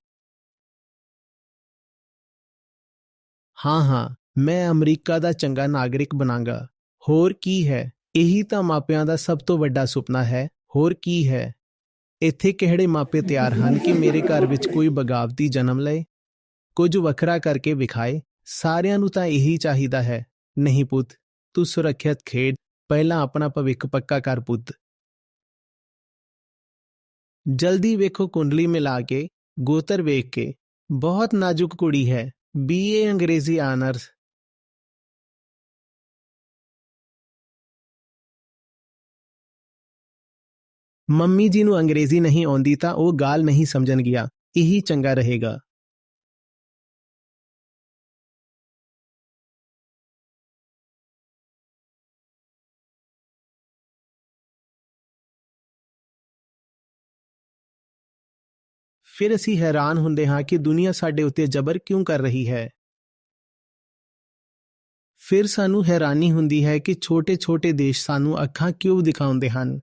ਹਾਂ, ਮੈਂ ਅਮਰੀਕਾ ਦਾ ਚੰਗਾ ਨਾਗਰਿਕ ਬਣਾਂਗਾ। ਹੋਰ ਕੀ ਹੈ? ਇਹੀ ਤਾਂ ਮਾਪਿਆਂ ਦਾ ਸਭ ਤੋਂ ਵੱਡਾ ਸੁਪਨਾ ਹੈ। ਹੋਰ ਕੀ ਹੈ? ਇੱਥੇ ਕਿਹੜੇ ਮਾਪੇ ਤਿਆਰ ਹਨ ਕਿ ਮੇਰੇ ਘਰ ਵਿੱਚ ਕੋਈ ਬਗਾਵਤੀ ਜਨਮ ਲਏ, ਕੁਝ ਵੱਖਰਾ ਕਰਕੇ ਵਿਖਾਏ? ਸਾਰਿਆਂ ਨੂੰ ਤਾਂ ਇਹੀ ਚਾਹੀਦਾ ਹੈ। ਨਹੀਂ ਪੁੱਤ, ਤੂੰ ਸੁਰੱਖਿਅਤ ਖੇਡ, ਪਹਿਲਾਂ ਆਪਣਾ ਭਵਿੱਖ ਪੱਕਾ ਕਰ ਪੁੱਤ। ਜਲਦੀ ਵੇਖੋ ਕੁੰਡਲੀ ਮਿਲਾ ਕੇ, ਗੋਤਰ ਵੇਖ ਕੇ। ਬਹੁਤ ਨਾਜ਼ੁਕ ਕੁੜੀ ਹੈ। BA ਅੰਗਰੇਜ਼ੀ ਆਨਰਸ। ਮੰਮੀ ਜੀ ਨੂੰ ਅੰਗਰੇਜ਼ੀ ਨਹੀਂ ਆਉਂਦੀ ਤਾਂ ਉਹ ਗੱਲ ਨਹੀਂ ਸਮਝਣਗੀਆਂ। ਇਹੀ ਚੰਗਾ ਰਹੇਗਾ। ਫਿਰ ਅਸੀਂ ਹੈਰਾਨ ਹੁੰਦੇ ਹਾਂ ਕਿ ਦੁਨੀਆ ਸਾਡੇ ਉੱਤੇ ਜ਼ਬਰ ਕਿਉਂ ਕਰ ਰਹੀ ਹੈ। ਫਿਰ ਸਾਨੂੰ ਹੈਰਾਨੀ ਹੁੰਦੀ ਹੈ ਕਿ ਛੋਟੇ-ਛੋਟੇ ਦੇਸ਼ ਸਾਨੂੰ ਅੱਖਾਂ ਕਿਉਂ ਦਿਖਾਉਂਦੇ ਹਨ।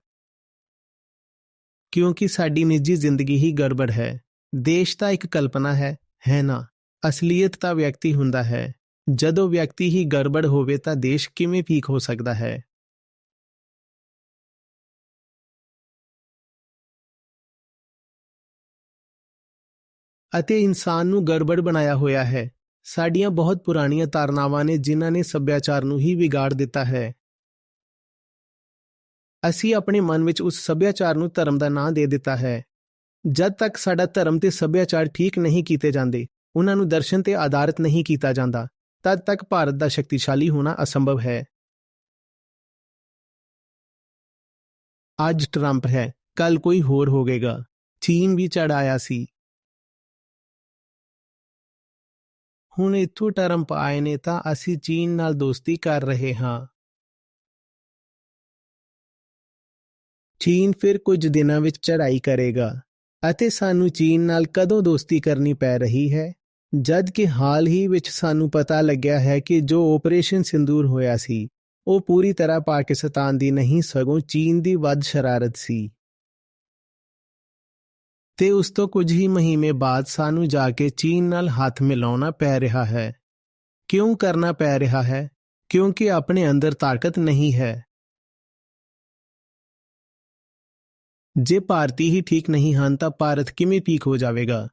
ਕਿਉਂਕਿ ਸਾਡੀ ਨਿੱਜੀ ਜ਼ਿੰਦਗੀ ਹੀ ਗੜਬੜ ਹੈ। ਦੇਸ਼ ਤਾਂ ਇੱਕ ਕਲਪਨਾ ਹੈ ਨਾ? ਅਸਲੀਅਤ ਤਾਂ ਵਿਅਕਤੀ ਹੁੰਦਾ ਹੈ। ਜਦੋਂ ਵਿਅਕਤੀ ਹੀ ਗੜਬੜ ਹੋਵੇ ਤਾਂ ਦੇਸ਼ ਕਿਵੇਂ ਠੀਕ ਹੋ ਸਕਦਾ ਹੈ? ਅਤੇ ਇਨਸਾਨ ਨੂੰ ਗੜਬੜ ਬਣਾਇਆ ਹੋਇਆ ਹੈ। ਸਾਡੀਆਂ ਬਹੁਤ ਪੁਰਾਣੀਆਂ ਧਾਰਨਾਵਾਂ ਨੇ ਜਿਨ੍ਹਾਂ ਨੇ ਸੱਭਿਆਚਾਰ ਨੂੰ ਹੀ ਵਿਗਾੜ ਦਿੱਤਾ ਹੈ। ਅਸੀਂ ਆਪਣੇ ਮਨ ਵਿੱਚ ਉਸ ਸੱਭਿਆਚਾਰ ਨੂੰ ਧਰਮ ਦਾ ਨਾਂ ਦੇ ਦਿੱਤਾ ਹੈ। ਜਦ ਤੱਕ ਸਾਡਾ ਧਰਮ ਤੇ ਸੱਭਿਆਚਾਰ ਠੀਕ ਨਹੀਂ ਕੀਤੇ ਜਾਂਦੇ, ਉਹਨਾਂ ਨੂੰ ਦਰਸ਼ਨ ਤੇ ਆਧਾਰਿਤ ਨਹੀਂ ਕੀਤਾ ਜਾਂਦਾ, ਤਦ ਤੱਕ ਭਾਰਤ ਦਾ ਸ਼ਕਤੀਸ਼ਾਲੀ ਹੋਣਾ ਅਸੰਭਵ ਹੈ। ਅੱਜ ਟਰੰਪ ਹੈ, ਕੱਲ ਕੋਈ ਹੋਰ ਹੋਵੇਗਾ। ਚੀਨ ਵੀ ਚੜ੍ਹ ਆਇਆ ਸੀ। ਹੁਣ ਇੱਥੋਂ ਟਰੰਪ ਆਏ ਨੇ ਤਾਂ ਅਸੀਂ ਚੀਨ ਨਾਲ ਦੋਸਤੀ ਕਰ ਰਹੇ ਹਾਂ। ਚੀਨ ਫਿਰ ਕੁਝ ਦਿਨਾਂ ਵਿੱਚ ਚੜ੍ਹਾਈ ਕਰੇਗਾ ਅਤੇ ਸਾਨੂੰ ਚੀਨ ਨਾਲ ਕਦੋਂ ਦੋਸਤੀ ਕਰਨੀ ਪੈ ਰਹੀ ਹੈ? ਜਦ ਕਿ ਹਾਲ ਹੀ ਵਿੱਚ ਸਾਨੂੰ ਪਤਾ ਲੱਗਿਆ ਹੈ ਕਿ ਜੋ ਆਪਰੇਸ਼ਨ ਸਿੰਦੂਰ ਹੋਇਆ ਸੀ ਉਹ ਪੂਰੀ ਤਰ੍ਹਾਂ ਪਾਕਿਸਤਾਨ ਦੀ ਨਹੀਂ ਸਗੋਂ ਚੀਨ ਦੀ ਵੱਧ ਸ਼ਰਾਰਤ ਸੀ। ਤੇ ਉਸ ਤੋਂ ਕੁਝ ਹੀ ਮਹੀਨੇ ਬਾਅਦ ਸਾਨੂੰ ਜਾ ਕੇ ਚੀਨ ਨਾਲ ਹੱਥ ਮਿਲਾਉਣਾ ਪੈ ਰਿਹਾ ਹੈ। ਕਿਉਂ ਕਰਨਾ ਪੈ ਰਿਹਾ ਹੈ? ਕਿਉਂਕਿ ਆਪਣੇ ਅੰਦਰ ਤਾਕਤ ਨਹੀਂ ਹੈ। ਜੇ ਭਾਰਤੀ ਹੀ ਠੀਕ ਨਹੀਂ ਹਨ ਤਾਂ ਭਾਰਤ ਕਿਵੇਂ ਠੀਕ ਹੋ ਜਾਵੇਗਾ?